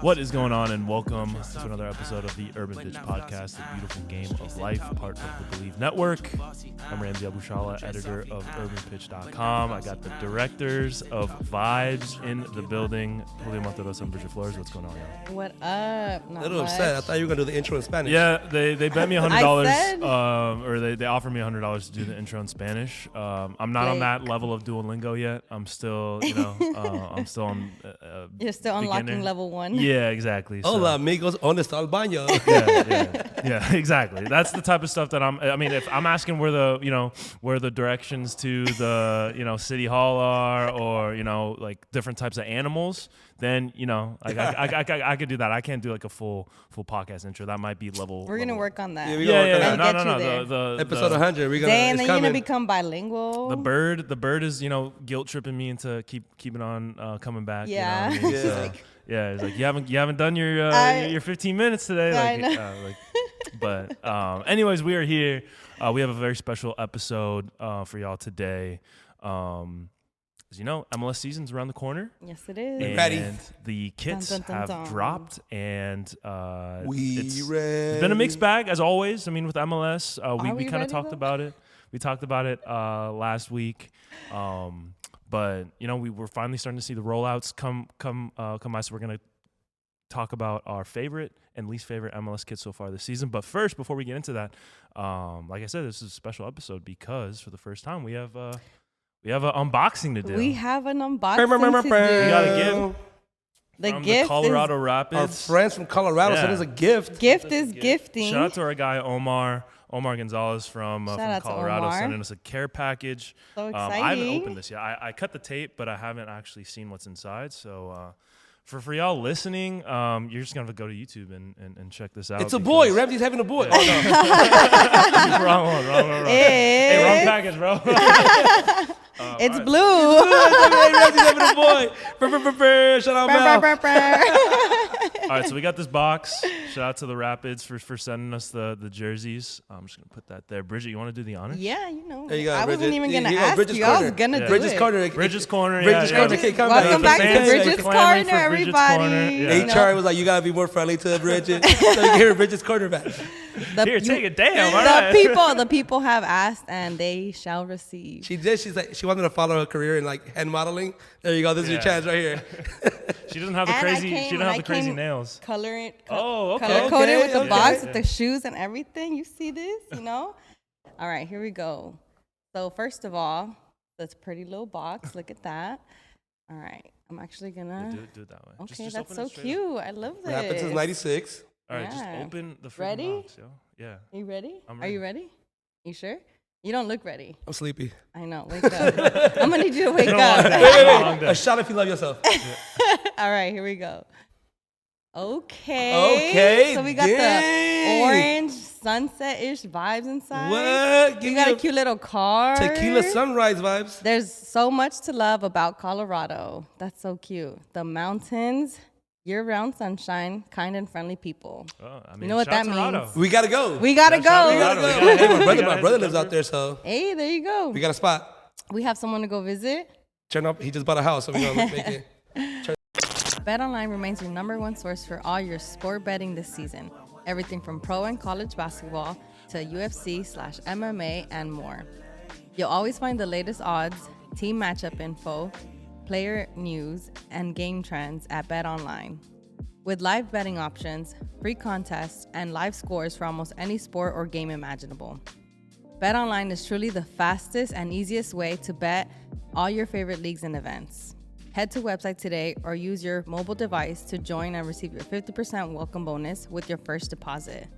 What is going on, and welcome to another episode of the Urban Pitch Podcast, the beautiful game of life, part of the Believe Network. I'm Ramsey Abushala, editor of urbanpitch.com. I got the directors of Vibes in the building, Julio Monteros and Bridget Flores. What's going on, y'all? What up? A little upset. I thought you were going to do the intro in Spanish. Yeah, they bet me $100, or they offered me $100 to do the intro in Spanish. I'm not on that level of Duolingo yet. I'm still, I'm still on You're still unlocking level 1. Yeah, exactly. Hola, amigos. ¿Dónde está el baño? Yeah, exactly. That's the type of stuff that if I'm asking where the directions to the, city hall are, or, like different types of animals, then, I could do that. I can't do like a full podcast intro. That might be level. We're going to work on that. Yeah. No. The episode 100. We're gonna. Then you're going to become bilingual. The bird is, guilt tripping me into keeping on coming back. Yeah. You know what I mean? Yeah, it's like you haven't done your 15 minutes today. I know. But anyways, we are here. We have a very special episode for y'all today. As you know, MLS season's around the corner. Yes, it is. And ready. The kits have dropped, and it's ready. been a mixed bag as always. I mean, with MLS, we kind of talked about it. We talked about it last week. But we were finally starting to see the rollouts come by. So we're gonna talk about our favorite and least favorite MLS kits so far this season. But first, before we get into that, like I said, this is a special episode because for the first time we have an unboxing to do. We have an unboxing to do. We got a gift. The from gift the Colorado is Rapids. Our friends from Colorado sent us a gift. Gift is gifting. Shout out to our guy Omar Gonzalez from Colorado, sending us a care package. So exciting. I haven't opened this yet. I cut the tape, but I haven't actually seen what's inside. So for y'all listening, you're just going to go to YouTube and check this out. It's a boy. Ramsey's having a boy. Yeah. Oh, no. Wrong one. Hey, wrong package, bro. It's right. blue. Ramsey's having a boy. Shout out, Mel. All right, so we got this box. Shout out to the Rapids for sending us the jerseys. I'm just going to put that there. Bridget, you want to do the honors? Yeah, There you go, I Bridget. wasn't even going to ask Bridget's you. I corner. was going to do Bridget's it. corner. Bridget's corner. Bridget's corner. Okay, come Welcome back to Bridget's clamoring corner, for Bridget's everybody. corner. HR was like, you got to be more friendly to Bridget. So you can hear Bridget's corner back. Here, take it. Damn. All right. The people have asked, and they shall receive. She did. She's like, she wanted to follow her career in like hand modeling. There you go. This is your chance right here. She doesn't have the crazy nails. Color Okay, coded with the okay. box, with the shoes and everything. You see this, All right, here we go. So first of all, that's a pretty little box. Look at that. All right, I'm actually gonna do it that way. Okay, just that's open so it cute. I love this. Rapids is 96. All right, just Yeah. open the freaking Ready? box, yo. Yeah. Are you ready? I'm Are you ready? You sure? You don't look ready. I'm sleepy. I know. Wake up. I'm gonna need you to wake Long up. day. Long day. A shot if you love yourself. All right, here we go. Okay. So we got the orange sunset-ish vibes inside. What? You got a cute little card. Tequila sunrise vibes. There's so much to love about Colorado. That's so cute. The mountains, year-round sunshine, kind and friendly people. Oh, You know what that Toronto. means? We gotta go. We gotta Shout go. out to Toronto. Hey, my brother lives out there, so Hey, there you go. we got a spot. We have someone to go visit. Turn up. He just bought a house, so we gonna make it. BetOnline remains your #1 source for all your sport betting this season. Everything from pro and college basketball to UFC/MMA and more. You'll always find the latest odds, team matchup info, player news, and game trends at BetOnline. With live betting options, free contests, and live scores for almost any sport or game imaginable. BetOnline is truly the fastest and easiest way to bet all your favorite leagues and events. Head to website today or use your mobile device to join and receive your 50% welcome bonus with your first deposit.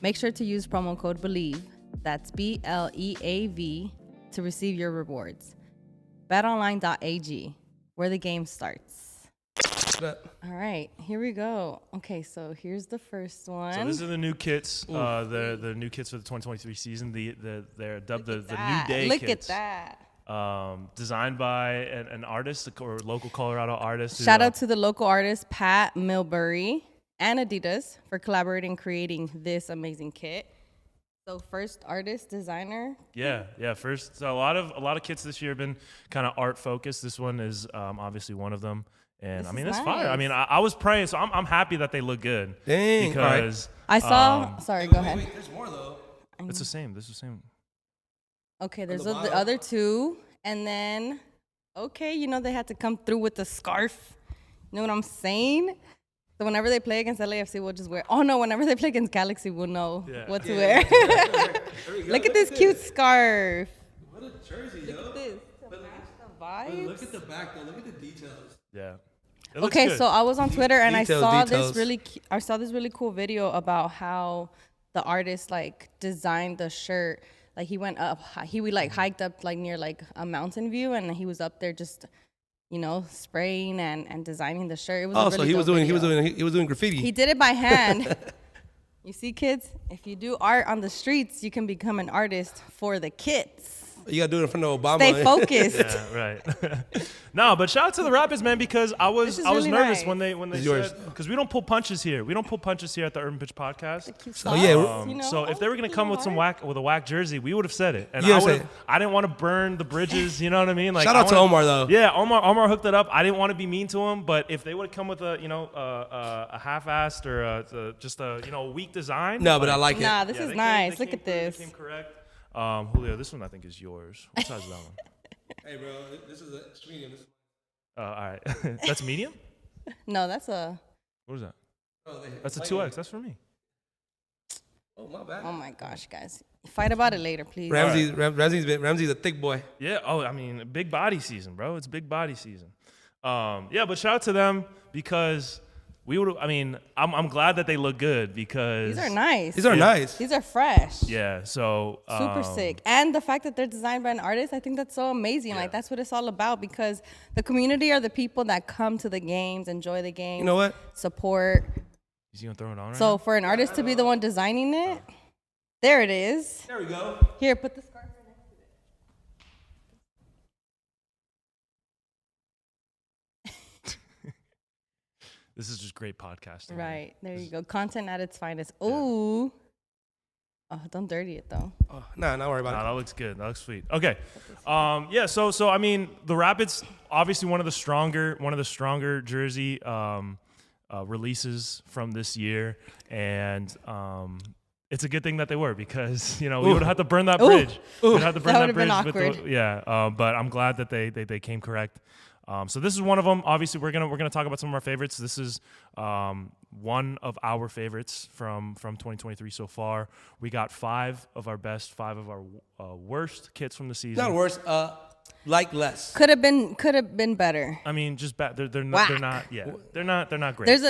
Make sure to use promo code BELIEVE, that's BLEAV, to receive your rewards. BetOnline.ag, where the game starts. All right, here we go. Okay, so here's the first one. So these are the new kits. The new kits for the 2023 season. They're dubbed the New Day Look kits. at that. Designed by an artist or local Colorado artist. Shout out to the local artist, Pat Milbury, and Adidas for collaborating creating this amazing kit. So first artist, designer. Yeah. First, so a lot of kits this year have been kind of art focused. This one is obviously one of them, and This I mean is it's fire. I nice. mean I was praying, so I'm happy that they look good. Dang, Because I saw. Sorry, go ahead. Wait, there's more though. it's the same. This is the same. Okay, there's the the bottom. other two, and then okay, they had to come through with the scarf. You know what I'm saying? So whenever they play against LAFC, we'll just wear. Oh no, whenever they play against Galaxy, we'll know what to wear. Look at this cute scarf. What a jersey, Look at this. To match the vibes. Look at the back though. Look at the details. Yeah. It looks Okay, good. so I was on Twitter and Details, I details. saw this really cool video about how the artist like designed the shirt. Like he went up, hiked up like near like a mountain view, and he was up there just, spraying and designing the shirt. It was a Oh, really so he was dope doing video. graffiti. He did it by hand. You see, kids, if you do art on the streets, you can become an artist for the kids. You gotta do it in front of Obama. Stay focused. Yeah, right. No, but shout out to the Rapids, man, because I was This is nervous really nice. when they It's yours. said, because we don't pull punches here. We don't pull punches here at the Urban Pitch Podcast. So, yeah, So if they were gonna come with a whack jersey, we would have said it. And You I would've said I didn't want to burn the bridges. You know what I mean? Like Shout out to Omar though. Yeah, Omar hooked it up. I didn't want to be mean to him, but if they would have come with a half-assed or just a weak design. No, but I like it. Nah, this is nice. Look at They this. came correct. Julio, this one I think is yours. What size is that one? Hey, bro, this is a medium. All right, that's medium. No, that's a. What is that? Oh, That's a 2X. That's for me. Oh, my bad. Oh my gosh, guys. Fight about it later, please. Ramsey's a thick boy. Yeah. Oh, I mean, big body season, bro. It's big body season. Yeah, but shout out to them because we would. I mean, I'm glad that they look good because These are nice. These are nice. These are fresh. Yeah. So Super sick. And the fact that they're designed by an artist, I think that's so amazing. Yeah. Like, that's what it's all about because the community are the people that come to the games, enjoy the games. You know what? Support. Is he gonna throw it on? Right So now? for an artist to be the one designing it, there it is. There we go. Here, put the scarf right next to it. This is just great podcasting. Right. There you go. Content at its finest. Ooh. Oh, don't dirty it though. Oh, nah, not worry Nah, about that looks good. That looks sweet. Okay. Yeah. So I mean, the Rapids obviously one of the stronger jersey releases from this year, and it's a good thing that they were because we would have to burn that bridge. We would have to burn That that would've been bridge. awkward. But I'm glad that they came correct. So this is one of them. Obviously, we're gonna talk about some of our favorites. This is one of our favorites from 2023 so far. We got 5 of our best, 5 of our worst kits from the it. season. Not worse. Like less. Could have been better. I mean, just bad. They're Whack. not. Yeah, they're not great. I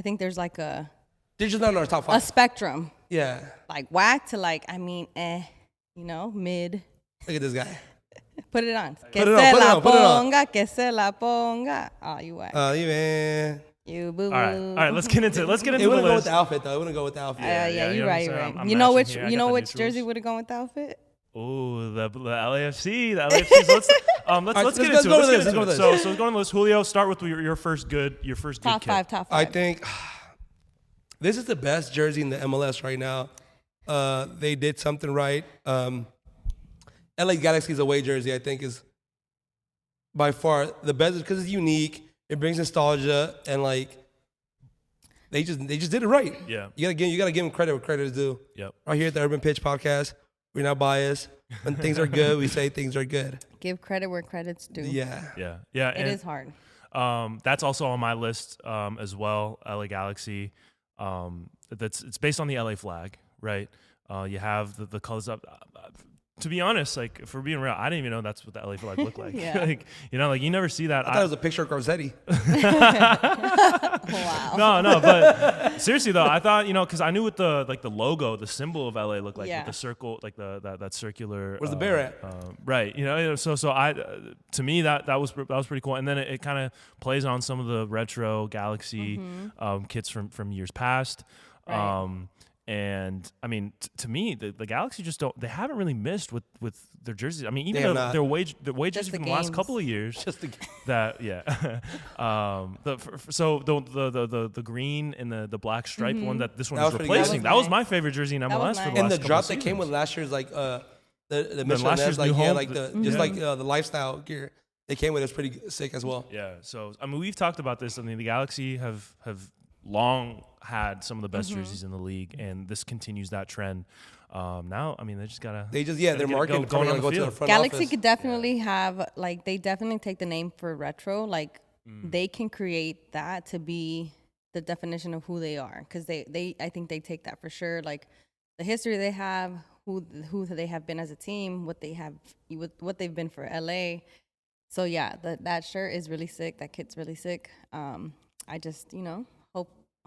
think there's like a They're just not in our top 5. spectrum. Yeah. Like whack to like, mid. Look at this guy. Put it on. Que Put it on, se put it la on, put it on. ponga, que se la ponga. Oh, you whack. You man. You boo boo. All right. Let's get into It the wouldn't go with list. the outfit though. It wouldn't go with the outfit. Yeah, yeah, you're you right. know You're what I'm right. saying? You I'm know matching which here. I you got know the which neutrals. jersey would have gone with the outfit? Ooh, the LAFC. The LAFC. Let's get let's into go it. with this, let's go with So let's go on the list. Julio, start with your first good Top kit. 5, top 5. I think this is the best jersey in the MLS right now. They did something right. LA Galaxy's away jersey, I think, is by far the best because it's unique. It brings nostalgia and like they just did it right. Yeah. You gotta give them credit where credit is due. Yep. Right here at the Urban Pitch Podcast, we're not biased. When things are good, we say things are good. Give credit where credit's due. Yeah. Yeah. It is hard. That's also on my list as well. LA Galaxy. It's based on the LA flag, right? You have the colors up. To be honest, like if we're being real, I didn't even know that's what the LA flag looked like. Yeah. Like you never see that. I thought it was a picture of Garzetti. Wow. No, but seriously though, I thought because I knew what the logo, the symbol of LA looked like Yeah. with the circle, like that circular. Where's the bear at? Right, so I to me that was pretty cool, and then it kind of plays on some of the retro Galaxy kits from years past. Right. And I mean, to me, the Galaxy just don't. They haven't really missed with their jerseys. I mean, They even have their not. wages Just from the the last games. couple of years. Just the That so the green and the black stripe one that this one That is was pretty replacing. good. That was Nice. my favorite jersey in MLS was for the nice. last and the couple drop of that came with seasons. last year's like the Michelin last year's Nets, like new home, like the lifestyle gear they came with is pretty sick as well. Yeah. So I mean, we've talked about this. I mean, the Galaxy have long had some of the best jerseys in the league, and this continues that trend. Now, I mean, they just gotta. Their get it marketing going on probably the go to the field. front Galaxy office. could definitely have like they definitely take the name for retro. Like they can create that to be the definition of who they are, because they I think they take that for sure. Like the history they have, who they have been as a team, what they've been for LA. So yeah, that shirt is really sick. That kit's really sick. I just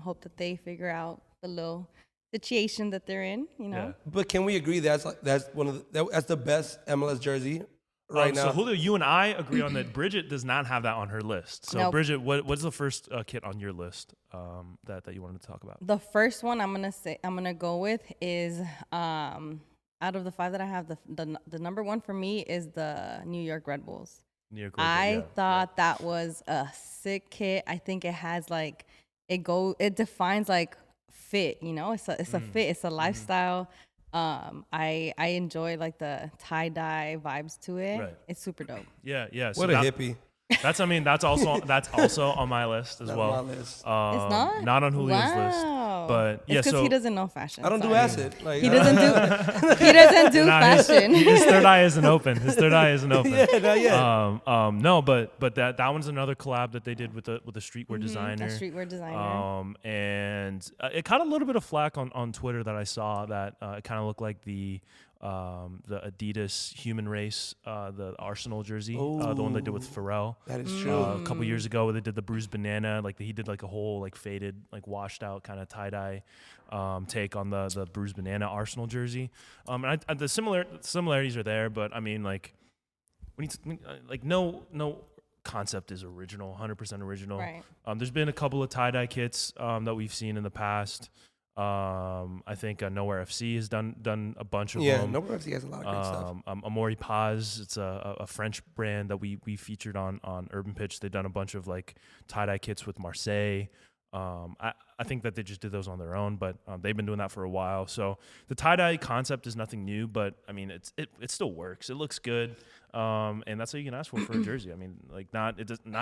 hope that they figure out the little situation that they're in. Yeah. But can we agree that's the best MLS jersey right now? So Julio, you and I agree on that. Bridget does not have that on her list. So Nope. Bridget, what's the first kit on your list that you wanted to talk about? The first one I'm gonna go with is out of the 5 that I have, the number one for me is the New York Red Bulls. New York, I thought that was a sick kit. I think it has like it defines like fit, it's a fit, it's a lifestyle. I enjoy like the tie-dye vibes to it. Right. It's super dope. Yeah. So What a hippie. That's also on my list as Not well. on my list. It's not? Not on Julio's list. Wow. But yeah, it's because so he doesn't know fashion. I don't do sorry. acid. Like He doesn't do Nah, fashion. his third eye isn't open. His third eye isn't open. Yeah, not yet. No, but that one's another collab that they did with a streetwear A designer. streetwear designer. And it caught a little bit of flack on Twitter that I saw that it kind of looked like the Adidas Human Race, the Arsenal jersey, the one they did with Pharrell. That is true. A couple years ago, where they did the bruised banana, like he did like a whole like faded, like washed out kind of tie dye take on the bruised banana Arsenal jersey. And the similarities are there, but I mean like no concept is original, 100% original. Right. There's been a couple of tie dye kits that we've seen in the past. I think Nowhere FC has done a bunch of them. Nowhere FC has a lot of great stuff. Amori Paz, it's a French brand that we featured on Urban Pitch. They've done a bunch of like tie-dye kits with Marseille. I think that they just did those on their own, but they've been doing that for a while. So the tie-dye concept is nothing new, but I mean it still works. It looks good, and that's what you can ask for a jersey. I mean, like not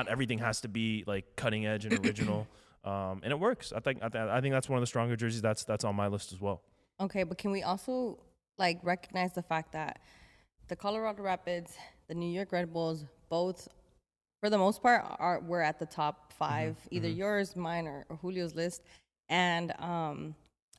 everything has to be like cutting edge and original. And it works. I think that's one of the stronger jerseys that's on my list as well. Okay, but can we also like recognize the fact that the Colorado Rapids, the New York Red Bulls, both for the most part were at the top 5, either yours, mine, or Julio's list, and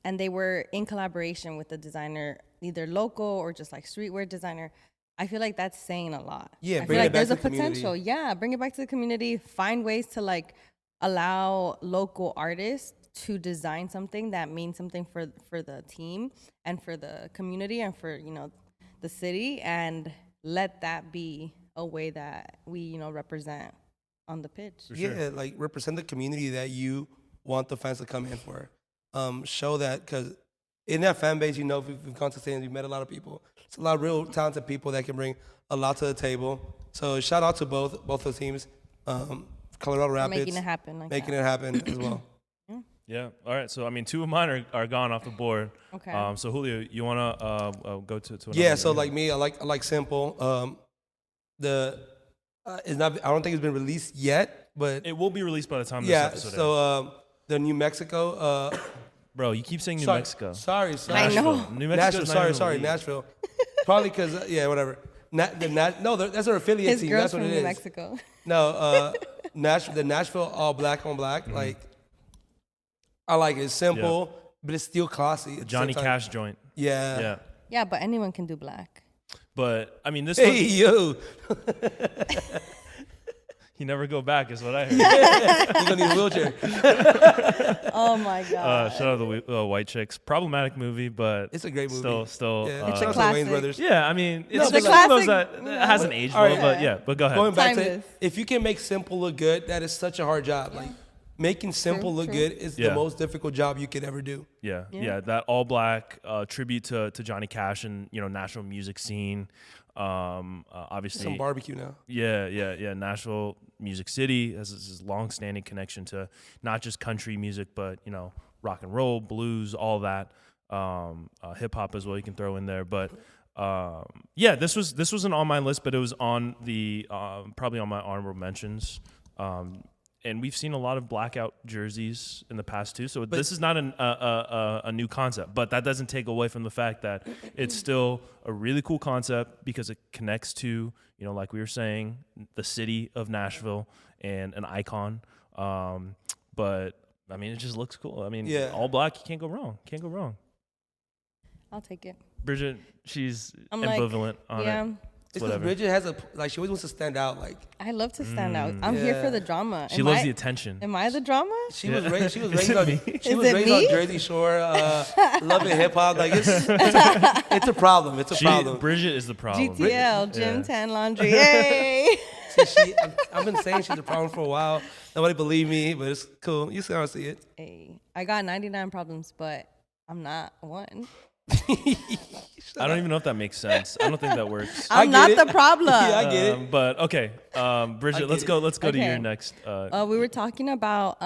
they were in collaboration with the designer, either local or just like streetwear designer. I feel like that's saying a lot. Yeah, I feel bring like it back there's to a the community. potential. Yeah, bring it back to the community. Find ways to like allow local artists to design something that means something for the team and for the community and for the city, and let that be a way that we represent on the pitch. Yeah, like represent the community that you want the fans to come in for. Show that, because in that fan base, if we've gone to stadiums, we've met a lot of people. It's a lot of real talented people that can bring a lot to the table. So shout out to both the teams. Colorado Rapids Making it happen. making it happen as well. Yeah. All right. So I mean, 2 of mine are gone off the board. Okay. So Julio, you wanna go to another Yeah. one? So like me, I like simple. It's not. I don't think it's been released yet, but It will be released by the time this yeah. episode ends. So the New Mexico. Bro, you keep saying New sorry, Mexico. Sorry. I know. New Nashville. Mexico's Sorry. Nashville. Probably because whatever. No, that's our affiliate His team. girl's That's what from it New is. Mexico. No, the Nashville all black on black. Like, I like it. It's simple, but it's still classy. at the Johnny same time. Cash joint. Yeah. Yeah. Yeah, but anyone can do black. But I mean, this Hey yo, you never go back is what I heard. you're gonna need a wheelchair. Oh my god. Shout out to the White Chicks. Problematic movie, but It's a great movie. Still. Yeah, It's a shout out to classic. Wayans Brothers. Yeah, I mean, it's It's a one of those classic, that hasn't aged All well, right. but yeah. But go ahead. Going back to Timeless. if you can make simple look good, that is such a hard job. Like making simple look good is the most difficult job you could ever do. Yeah. That all black tribute to Johnny Cash and Nashville music scene. Obviously, some barbecue now. Yeah. Nashville Music City has this long-standing connection to not just country music, but rock and roll, blues, all that. Hip hop as well. You can throw in there, but this wasn't on my list, but it was on the probably on my honorable mentions. And we've seen a lot of blackout jerseys in the past too. So this is not a new concept, but that doesn't take away from the fact that it's still a really cool concept because it connects to, like we were saying, the city of Nashville and an icon. But I mean, it just looks cool. I mean, all black, you can't go wrong. Can't go wrong. I'll take it. Bridget, she's ambivalent on it. It's because Bridget has she always wants to stand out. I love to stand out. I'm here for the drama. She loves the attention. Am I the drama? She was raised on Jersey Shore, loving hip hop. It's a problem. It's a problem. Bridget is the problem. GTL, gym, tan, laundry. Yay! I've been saying she's a problem for a while. Nobody believe me, but it's cool. You see how I see it. Hey, I got 99 problems, but I'm not one. I don't even know if that makes sense. I don't think that works. I'm not the problem. Yeah, I get it. But okay, Bridget, let's go to your next. We were talking about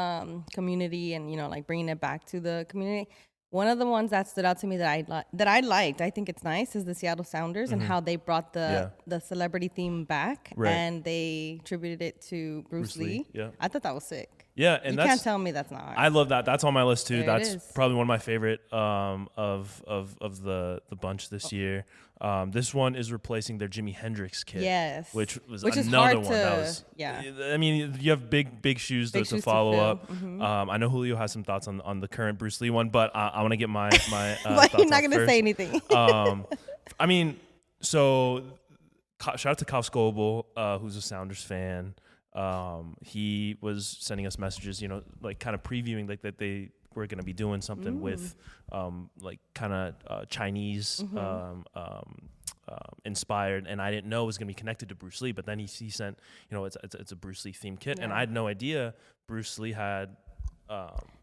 community and bringing it back to the community. One of the ones that stood out to me that I liked, I think it's nice, is the Seattle Sounders and how they brought the celebrity theme back and they attributed it to Bruce Lee. Yeah, I thought that was sick. Yeah, and you can't tell me that's not. I love that. That's on my list too. Yeah, that's probably one of my favorite of the bunch this year. This one is replacing their Jimi Hendrix kit. Yes, which is another hard one. That was, I mean, you have big shoes to follow up. Mm-hmm. I know Julio has some thoughts on the current Bruce Lee one, but I want to get my but thoughts you're not gonna first. say anything. I mean, so shout out to Kyle Scoble, who's a Sounders fan. He was sending us messages, kind of previewing that they were going to be doing something with kind of Chinese inspired, and I didn't know it was going to be connected to Bruce Lee. But then he sent, it's a Bruce Lee themed kit, and I had no idea Bruce Lee had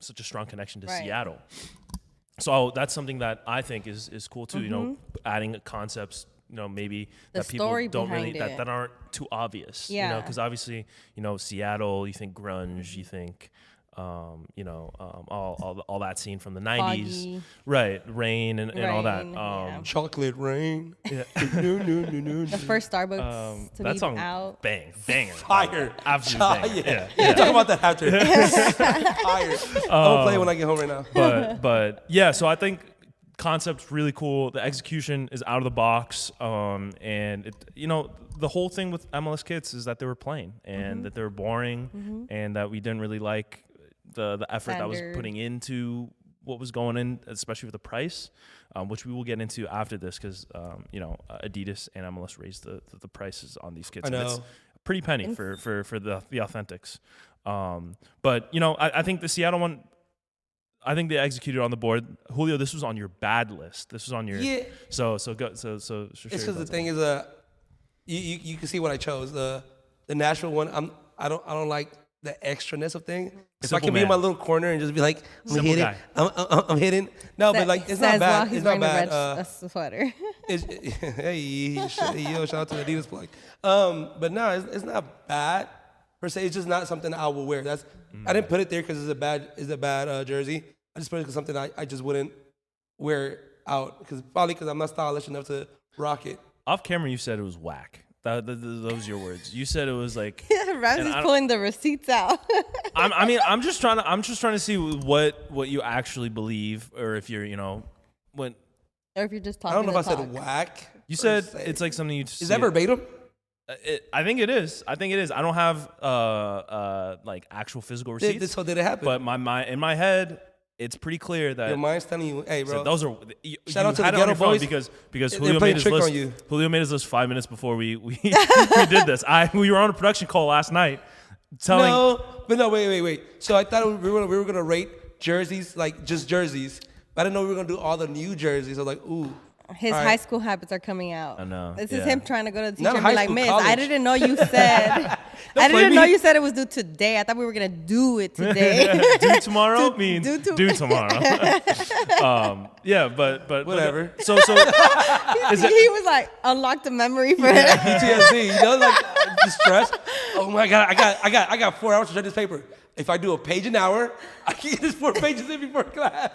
such a strong connection to Seattle. So that's something that I think is cool too. Adding concepts. Maybe the that people don't really that aren't too obvious. Yeah. Because obviously, Seattle, you think grunge, you think, all that scene from the '90s, Foggy. right? Rain and all that. Chocolate rain. Yeah. The first Starbucks to that be song, out. banger, Fire, absolute banger. Yeah. Talk about that after. Fire. I'll play when I get home right now. But yeah, so I think. Concept's really cool. The execution is out of the box, and the whole thing with MLS Kits is that they were plain and that they were boring, and that we didn't really like the effort that was putting into what was going in, especially with the price, which we will get into after this because Adidas and MLS raised the prices on these kits. I know. And it's a pretty penny for the authentics, but I think the Seattle one. I think they executed on the board. Julio, this was on your bad list. This was on your So go. So it's because the thing is, you can see what I chose. The Nashville one. I don't like the extraness of thing. If I can be in my little corner and just be like, I'm hitting. I'm hitting. No, but it's not bad. It's not bad. A sweater. Hey, shout out to the Adidas plug. But no, it's not bad per se. It's just not something I will wear. I didn't put it there because it's a bad jersey. I just put it because something I just wouldn't wear out because I'm not stylish enough to rock it. Off camera, you said it was whack. Those are your words. You said it was like. Ramsey's pulling the receipts out. I'm just trying to see what you actually believe, or if you're when. Or if you're just talking. I don't know if I said whack. You said it's like something you. Is that verbatim? I think it is. I don't have like actual physical receipts. So did it happen? But in my head, it's pretty clear that your mind's telling you, "Hey, bro." So those are shout out to the Ghetto Boys because Julio made his list. Julio made his list 5 minutes before we we did this. We were on a production call last night. Wait. So I thought we were gonna rate jerseys, like just jerseys. But I didn't know we were gonna do all the new jerseys. I was like, ooh. His high school habits are coming out. I know. This is him trying to go to the teacher Not and high be like, school, Miss, college. I didn't know you said. I didn't know you said it was due today. I thought we were gonna do it today. Do tomorrow means do do tomorrow. Yeah, but Whatever. So he was like, unlock the memory for him. PTSD, you know, like distress. Oh my God, I got 4 hours to write this paper. If I do a page an hour, I can get this 4 pages in before class.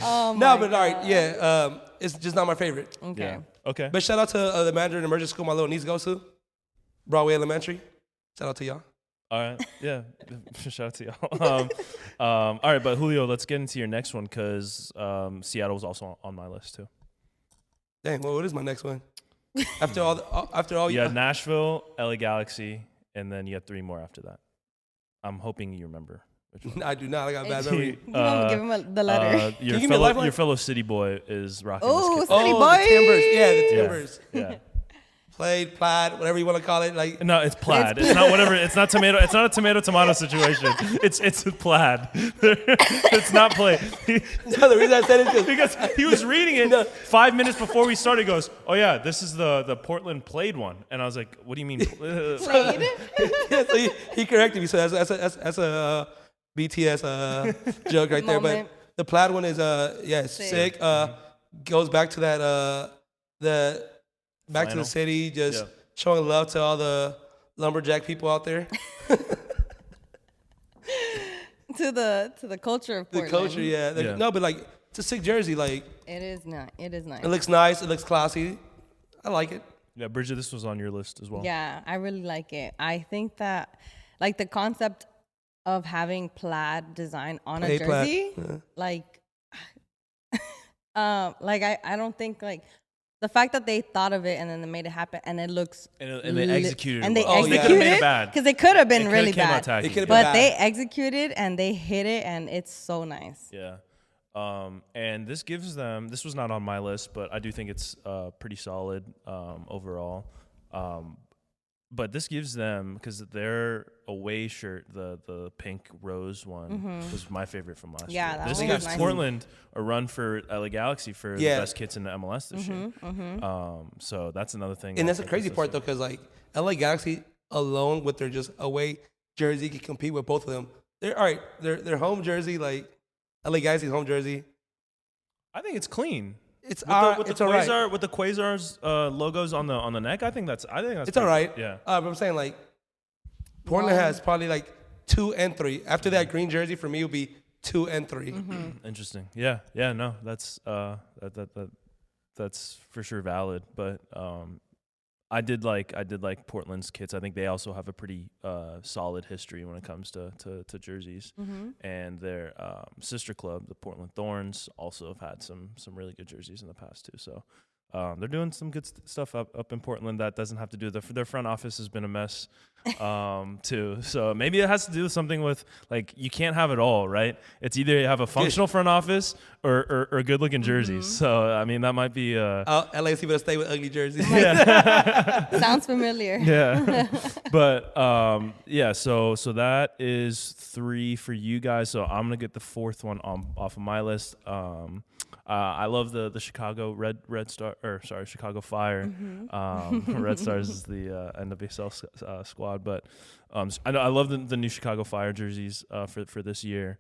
Oh No, my but all right, yeah, it's just not my favorite. Okay. yeah. Okay. But shout out to the manager in the emergency school my little niece goes to, Broadway Elementary. Shout out to y'all. All right. Yeah. Shout out to y'all. All right, but Julio, let's get into your next one because Seattle was also on my list too. Dang, well, what is my next one? After all, You had Nashville, LA Galaxy, and then you had 3 more after that. I'm hoping you remember. Which one. I do not. I got a bad memory. Give him the letter. Can you give me a lifeline? Your fellow city boy is rocking Oh, this kit. City the boy. Timbers. Yeah, the Timbers. Yeah. Played, plaid, whatever you want to call it. Like, No, it's plaid. It's not whatever. It's not tomato. It's not a tomato situation. It's plaid. It's not plaid. no, the reason I said it is Because he was reading it 5 minutes before we started. He goes, "Oh yeah, this is the Portland played one," and I was like, "What do you mean?" Played. yeah, so he corrected me. So that's a BTS joke right there. Moment. But the plaid one is sick. Goes back to that back to Flannel. the city, just Yeah. showing love to all the lumberjack people out there. to the culture of The Portland. culture, yeah. Yeah. No, but like it's a sick jersey. Like It is not. It is nice. it looks nice. It looks classy. I like it. Yeah, Bridget, this was on your list as well. Yeah, I really like it. I think that like the concept of having plaid design on a Plaid, jersey, yeah. like I don't think like the fact that they thought of it and then they made it happen and it looks And they executed it and they well. Oh, yeah. executed They could've made it bad. because it could have been It really came out bad, tacky. It could've but bad. they executed and they hit it and it's so nice. Yeah. And this gives them, this was not on my list, but I do think it's pretty solid overall. But this gives them, because their away shirt, the pink rose one, was my favorite from last Yeah, year. that This one gives was nice. Portland a run for LA Galaxy for Yeah. the best kits in the MLS this year. So that's another thing. And that that's the I think crazy is part though, because like LA Galaxy alone with their just away jersey can compete with both of them. They're all right. Their home jersey, like LA Galaxy's home jersey, I think it's clean. it's With it's the all right. Quasar, with the Quasar's logos on the neck, I think that's It's pretty all right. good. Yeah. But I'm saying like Portland has probably like 2 and 3. After that green jersey for me would be 2 and 3. Interesting. Yeah. No, that's that's for sure valid. But I did like Portland's kits. I think they also have a pretty solid history when it comes to jerseys. And their sister club, the Portland Thorns, also have had some really good jerseys in the past too. So they're doing some good stuff up in Portland that doesn't have to do their front office has been a mess too. So maybe it has to do with something with like you can't have it all, right? It's either you have a functional front office or good looking jerseys. So I mean that might be LAC better stay with ugly jerseys. Sounds familiar. yeah. But so that is 3 for you guys. So I'm gonna get the 4th one off of my list. I love the Chicago Chicago Fire. Red Stars is the NWSL squad, but I love the new Chicago Fire jerseys for this year.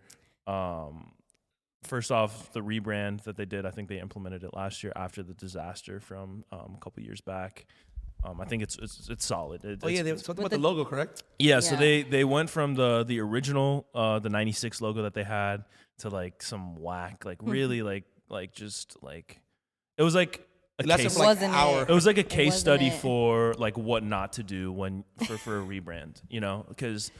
First off, the rebrand that they did, I think they implemented it last year after the disaster from a couple years back. I think it's solid. Oh yeah, they something about the logo, correct? Yeah, so Yeah. they went from the original the 96 logo that they had to like some whack, like really like just like it was like a It lasted case for like an Wasn't hour. it? it was like a case wasn't study it. for like what not to do when for a rebrand, you know, because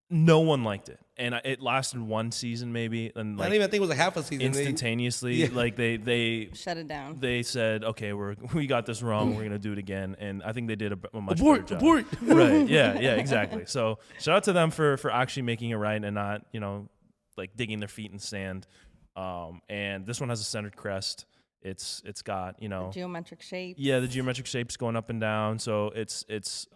no one liked it, and it lasted 1 season maybe, and I like don't even think it was a half a season. instantaneously, Yeah. like they Shut it down. they said, okay, we got this wrong, we're gonna do it again, and I think they did a much Abort, better job. abort. Right? Yeah, exactly. So shout out to them for actually making it right and not like digging their feet in sand. And this one has a centered crest. It's got Geometric shape. yeah, the geometric shapes going up and down. So it's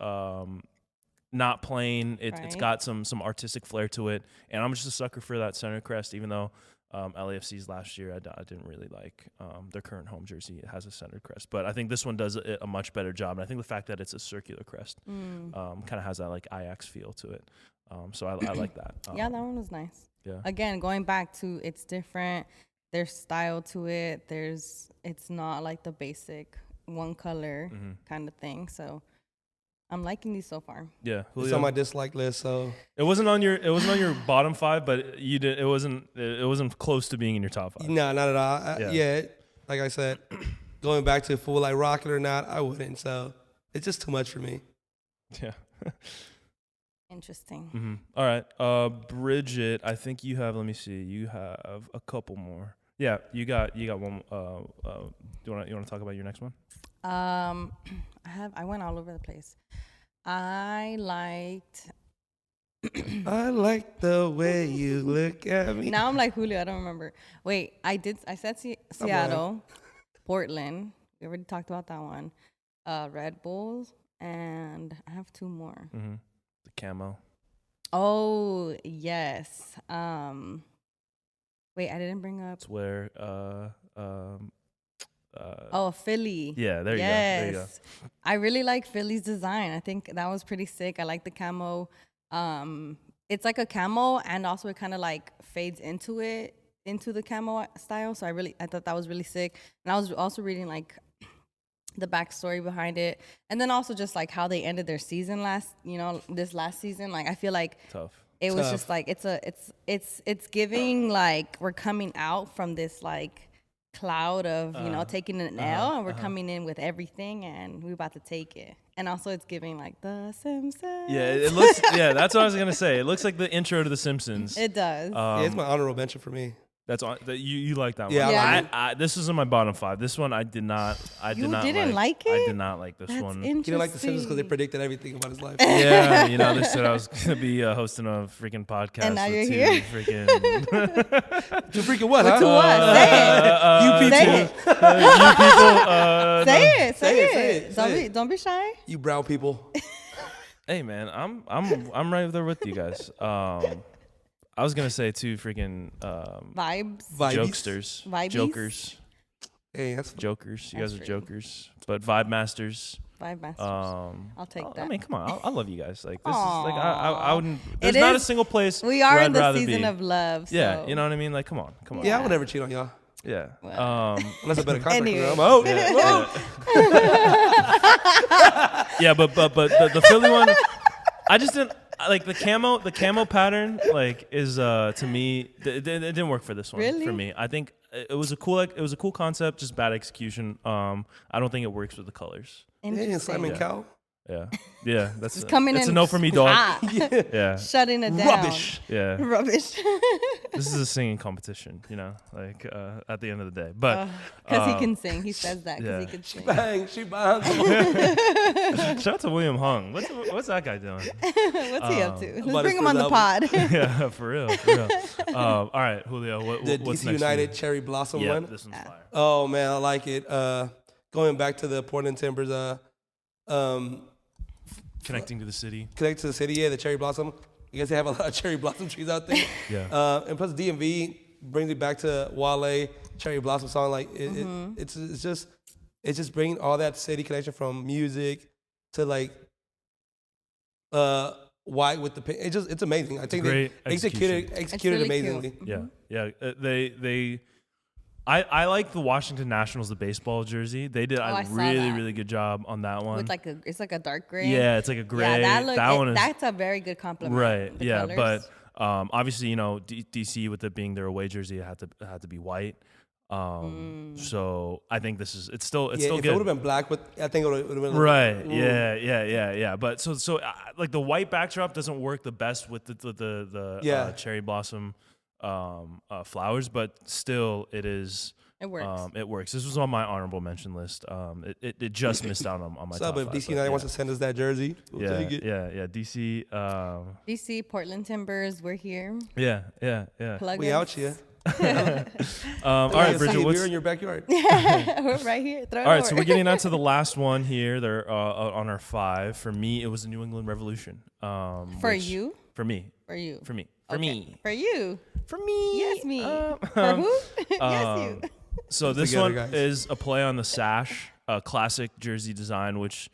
not plain. It's Right. got some artistic flair to it, and I'm just a sucker for that center crest. Even though LAFC's last year, I didn't really like their current home jersey. It has a centered crest, but I think this one does a much better job. And I think the fact that it's a circular crest kind of has that like Ajax feel to it. So I like that. Yeah, that one was nice. Yeah. Again, going back to it's different. There's style to it. It's not like the basic one color kind of thing. So I'm liking these so far. Yeah, Julio? It's on my dislike list. So it wasn't on your bottom 5, but you did. It wasn't close to being in your top 5. no, not at all. Yeah, like I said, going back to full like rocket or not, I wouldn't. So it's just too much for me. Yeah. Interesting. All right, Bridget, I think you have. Let me see. You have a couple more. Yeah, you got one. Do you want to talk about your next one? I went all over the place. I liked the way you look at me. Now I'm like Julio, I don't remember. Wait, I said Seattle, Portland. We already talked about that one. Red Bulls, and I have 2 more. The camo. Oh, yes. Wait, I didn't bring up. It's where Philly. Yeah, there you go. There you go. I really like Philly's design. I think that was pretty sick. I like the camo. It's like a camo, and also it kind of like fades into the camo style. So I thought that was really sick. And I was also reading like the backstory behind it, and then also just like how they ended their season this last season. Like I feel like tough. It was just like it's giving like we're coming out from this like cloud of taking an L, and we're coming in with everything, and we're about to take it. And also it's giving like The Simpsons. Yeah, it looks. Yeah, that's what I was gonna say. It looks like the intro to The Simpsons. It does. It's my honorable mention for me. That's on. You like that one? Yeah. I this is in my bottom 5. This one I did not. I didn't like it? I did not like this one. Interesting. He didn't like The Simpsons because they predicted everything about his life. Yeah, they said I was gonna be hosting a freaking podcast. And now with you're two here. Freaking. You freaking what, huh? To what? Say it. You people. Say it. Don't be shy. You brown people. Hey man, I'm right there with you guys. I was gonna say too, freaking Vibes. jokesters, Vibies? jokers, Hey, that's jokers. You guys are That's true. jokers, but vibe masters. Vibe masters. I'll take that. I mean, come on, I love you guys. Like this Aww. is like I wouldn't. There's It not a is- single place We are where in I'd the rather season be. of love. So. Yeah, you know what I mean. Like, come on. yeah, I would never cheat on y'all. Yeah. Well. Unless I better contract Anyway. with her. I'm out. Yeah, but the Philly one, I just didn't like the camo pattern. Like is to me, it didn't work for this one. Really? For me, I think it was a cool concept, just bad execution. I don't think it works with the colors. Yeah, Simon Cowell. Yeah, that's Just coming it's in a no for me, dog. hot. Yeah, Shutting it down. Rubbish. yeah. Rubbish. This is a singing competition, like at the end of the day. But Because he can sing. He says that because yeah. he can sing. Bang, she bangs. shout out to William Hung. What's that guy doing? What's he up to? about Let's bring his him on the pod. Yeah, for real. All right, Julio. The What's DC next? United Cherry Blossom Yeah, one. this one's fire. Oh man, I like it. Going back to the Portland Timbers, Connecting to the city. connect to the city. Yeah, the Cherry Blossom. I guess they have a lot of cherry blossom trees out there. Yeah. And plus DMV brings it back to Wale Cherry Blossom song. Like it's just bringing all that city connection from music to like white with the pink. It's amazing. I think great they executed really amazingly. cute. Yeah. I like the Washington Nationals, the baseball jersey. They did I a saw really, that. really good job on that one. With it's like a dark gray. Yeah, it's like a gray. Yeah, that one is that's a very good compliment. right. The Yeah, colors. but obviously, DC with it being their away jersey, it had to be white. So I think it's still If good. it would have been black, I think it would have been Right. Ooh. Yeah. But so like the white backdrop doesn't work the best with the cherry blossom flowers, but still it is. It works. It works. This was on my honorable mention list. It just missed out on my So, top but if 5, DC United wants to send us that jersey, we'll yeah, take it. yeah. DC. DC, Portland Timbers, we're here. Yeah. Plug We us. out here. All right, Bridget. We're in your backyard. We're right here. Throw it All right, so over. we're getting on to the last one here. They're on our 5. For me, it was the New England Revolution. For you? For me. For you. For me. For Okay. me. For you. For me. Yes, me. For who? Yes, you. So this Together, one guys. is a play on the sash, a classic jersey design, which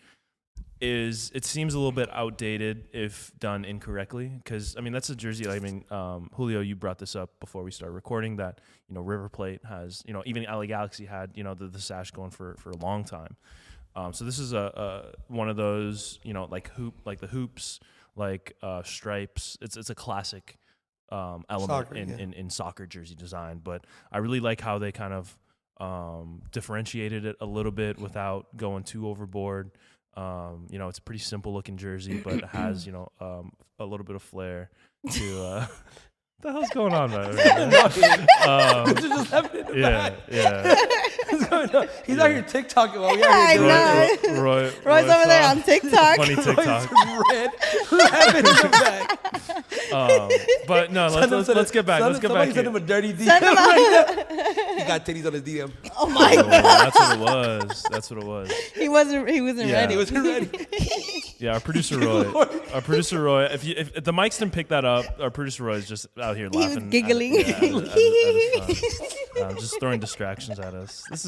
it seems a little bit outdated if done incorrectly. Because I mean, that's a jersey. I mean, Julio, you brought this up before we started recording that River Plate has even LA Galaxy had the sash going for a long time. So this is a one of those like the hoops, like stripes. It's a classic element Soccer, in soccer jersey design. But I really like how they kind of differentiated it a little bit without going too overboard. It's a pretty simple looking jersey, but it has a little bit of flair to. What the hell's going on, man? This is just happening in the back. Yeah. What's going on? He's out here TikToking while we I are here doing know. it. Roy's over there on TikTok. Funny TikTok. Red. What happened in the back? But no, let's get back. Let's get back. Somebody sent him a dirty DM. Send him He got titties on his DM. Oh my Oh, God. That's what it was. He wasn't Yeah. ready. He wasn't ready. Yeah, our producer Roy. If the mics didn't pick that up, our producer Roy is just out here He was laughing, giggling. at his phone. Just throwing distractions at us. This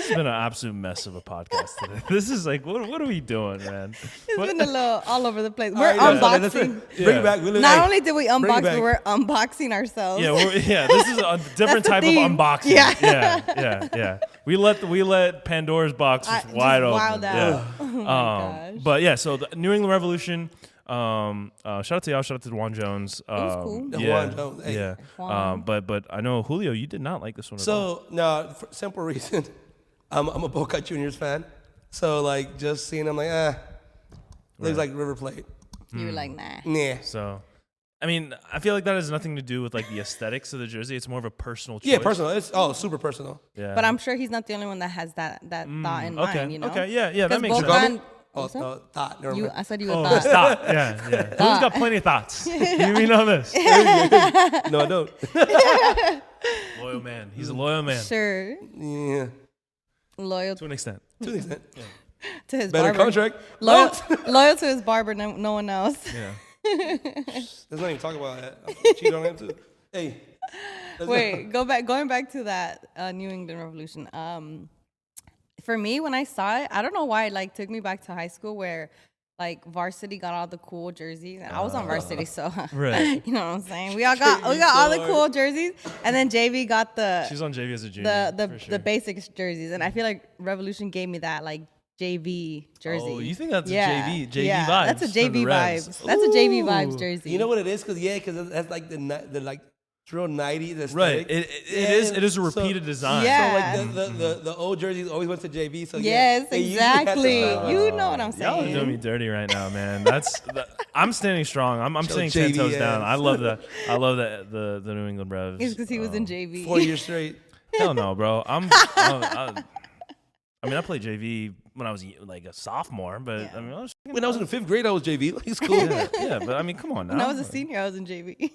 has been an absolute mess of a podcast today. This is like, what are we doing, man? It's What- been a little all over the place. All We're right, that's fine, unboxing. that's fine. Yeah. Bring it back. Not only did we Bring it unbox, back. but we're unboxing ourselves. Yeah, this is a different the type of theme. unboxing. Yeah. Yeah. We let Pandora's box just wide open. Wild out. Yeah. Oh my gosh. But yeah, so the New England Revolution. Shout out to y'all. Shout out to DeJuan Jones. was cool. DeJuan Jones, hey. Yeah. Juan. But I know Julio, you did not like this one at all. So, no, for simple reason. I'm a Boca Juniors fan. So, like, just seeing him, like, looks like River Plate. You were like, nah. Nah. So, I mean, I feel like that has nothing to do with like the aesthetics of the jersey. It's more of a personal choice. Yeah, personal. It's super personal. Yeah. But I'm sure he's not the only one that has that thought in okay. mind, you know? Okay. Yeah. That 'Cause makes sense. Boca- Oh, What's that? no, thought. Never You, mind. I said you Oh, would thought. stop. Yeah. Julio's got plenty of thoughts. You know this. No, I don't. Loyal man. He's a loyal man. Sure. Yeah. Loyal To an extent. To an extent. to his Better barber. contract. Loyal to his barber, no one else. Yeah. Let's not even talk about that. I'll cheat on him, too. Hey. Wait, going back to that New England Revolution. For me, when I saw it, I don't know why it like took me back to high school where like varsity got all the cool jerseys, and I was on varsity, so Right. you know what I'm saying. We got all the cool jerseys, and then JV got She's on JV as a junior. the for sure. the basics jerseys, and I feel like Revolution gave me that like JV jersey. Oh, you think that's a yeah. JV yeah, vibes? That's a for the JV Revs. vibes. That's a JV Ooh. vibes jersey. You know what it is? Because that's like the like real 90s aesthetic. Right. It is a repeated design. Yeah. So like the old jerseys always went to JV. So Yes, they usually had exactly. the- You know what I'm Y'all are saying. doing me dirty right now, man. I'm standing strong. I'm Show staying 10 JV toes down. ass. I love that. I love that the New England Revs. It's because he was in JV. 4 years straight. Hell no, bro. I mean, I played JV when I was like a sophomore, but Yeah. I mean, I was When I was in 5th grade, I was JV. Like, it's cool. yeah, but I mean, come on now. When I was a senior, I was in JV.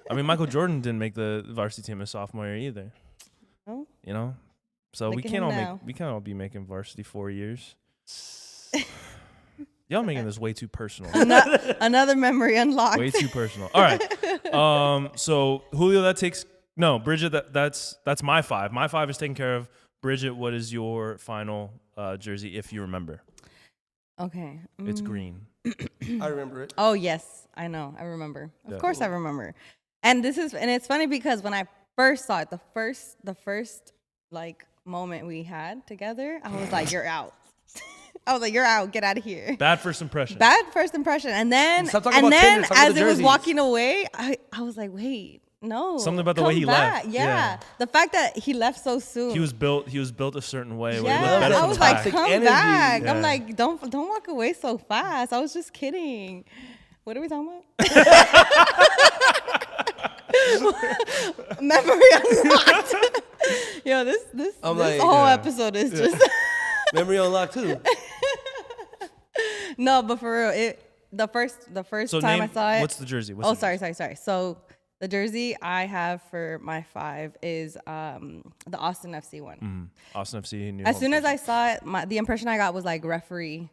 I mean, Michael Jordan didn't make the varsity team his sophomore year either. Oh. You know, so Look at him now. we can't all be making varsity 4 years. Y'all making this way too personal. Another memory unlocked. Way too personal. All right. So Julio, Bridget, that's my 5. My 5 is taken care of. Bridget, what is your final jersey, if you remember? Okay. It's green. I remember it. Oh yes, I know. I remember. Of Yeah. course, I remember. And it's funny because when I first saw it, the first like moment we had together, I was like, "You're out." I was like, "You're out. Get out of here." Bad first impression. Bad first impression. And then Stop talking about Tinder, talk about as the it was jerseys. walking away, I was like, "Wait, no." Something about the come way he back. left. Yeah. Yeah. The fact that he left so soon. He was built a certain way. Where he Yeah, looked better I from was the like, back. toxic come energy. back. Yeah. I'm like, don't walk away so fast. I was just kidding. What are we talking about? Memory unlocked. Yo, this I'm this like, whole yeah. episode is just Memory unlocked, too. no, but for real, the first So time I saw it. what's the jersey? Oh, sorry. So the jersey I have for my 5 is the Austin FC one. Austin FC. New As home soon as jersey. I saw it, the impression I got was like referee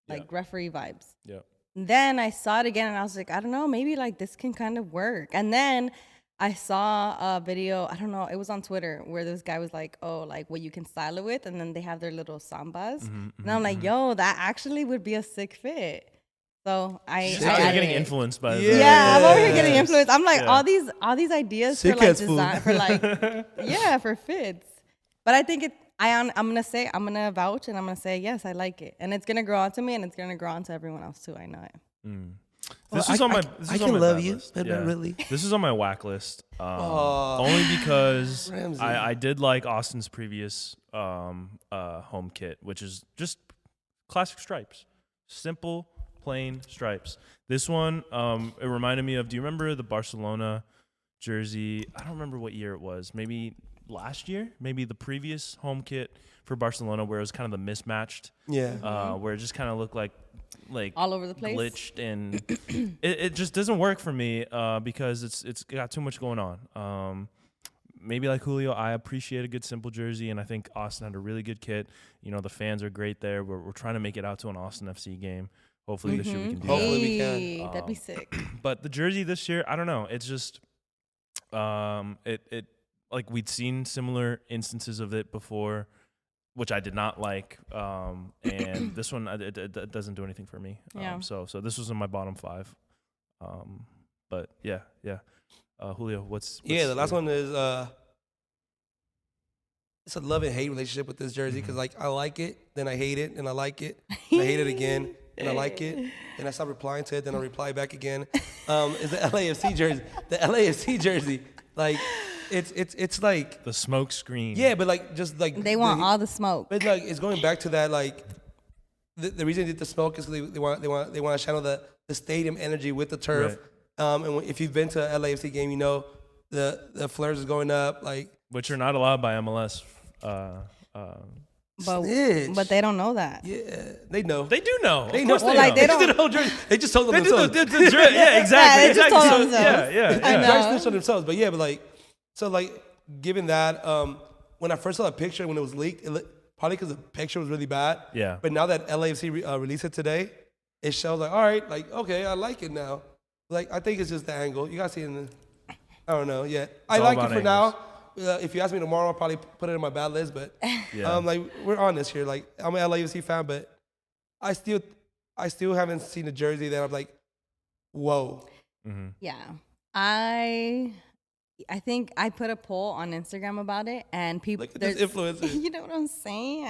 vibes. Yeah. then I saw it again and I was like, I don't know, maybe like this can kind of work. And then I saw a video, I don't know, it was on Twitter where this guy was like, oh, like what you can style it with. And then they have their little sambas. And I'm like, yo, that actually would be a sick fit. So She's out here getting influenced by yeah, I'm over here getting influenced. I'm like, all these ideas Sick for like ass design, for like, for fits. But I think I'm gonna vouch and I'm gonna say yes, I like it, and it's gonna grow onto me, and it's gonna grow onto everyone else too. I know it. This is on my. This I is can on my love bad you, list. but not really. This is on my whack list. Only because Ramsey. I did like Austin's previous home kit, which is just classic stripes, simple, plain stripes. This one, it reminded me of. Do you remember the Barcelona jersey? I don't remember what year it was. Maybe last year. Maybe the previous home kit for Barcelona, where it was kind of the mismatched. Yeah. Where it just kind of looked like all over the place, glitched, and it just doesn't work for me because it's got too much going on. Maybe like Julio, I appreciate a good simple jersey, and I think Austin had a really good kit. You know, the fans are great there. We're trying to make it out to an Austin FC game. Hopefully this year we can do Hopefully we Hey, can. that'd be sick. But the jersey this year, I don't know. It's just it like we'd seen similar instances of it before, which I did not like. And this one it doesn't do anything for me. Yeah. So this was in my bottom 5. But yeah. Julio, what's The last one is it's a love and hate relationship with this jersey because like I like it, then I hate it, and I like it, and I hate it again, and I like it, and I stop replying to it, then I reply back again. Is the LAFC jersey? The LAFC jersey, like it's like the smoke screen? Yeah, but like just like They want all the smoke. But like it's going back to that like the reason they did the smoke is they want to channel the stadium energy with the turf. Right. And if you've been to an LAFC game, you know the flares is going up like. Which are not allowed by MLS. But they don't know that. Yeah, they know. They do know. They know. Well, like, they don't. did the whole jersey. They just told them They themselves. did the jersey. Yeah, exactly. Yeah, they just exactly. told So, themselves. yeah. I know. They snitched on themselves. But yeah, but like, so like, given that, when I first saw the picture when it was leaked, probably because the picture was really bad. Yeah. But now that LAFC released it today, it shows like, all right, like, okay, I like it now. Like, I think it's just the angle. You guys see it in the, I don't know yet. I all like it about for angles. now. If you ask me tomorrow, I'll probably put it in my bad list. But Yeah. like we're honest here. Like I'm an LAFC fan, but I still haven't seen a jersey that I'm like, whoa. Yeah. I think I put a poll on Instagram about it, and people. Look at this influencer. You know what I'm saying?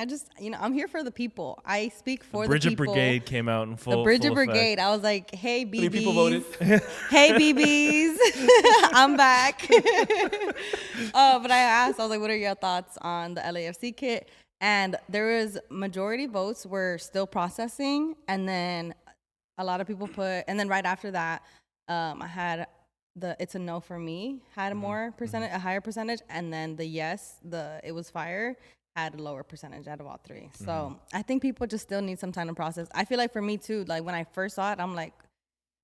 I'm here for the people. I speak for the Bridget people. Brigade came out in full. The Bridget full effect. Brigade. I was like, hey, BBs. 3 people voted. Hey, BBs. I'm back. But I was like, what are your thoughts on the LAFC kit? And there was majority votes were still processing. And then a lot of people and then right after that, I had it's a no for me had a higher percentage. And then the yes, it was fire had a lower percentage out of all 3. So I think people just still need some time to process. I feel like for me too, like when I first saw it, I'm like,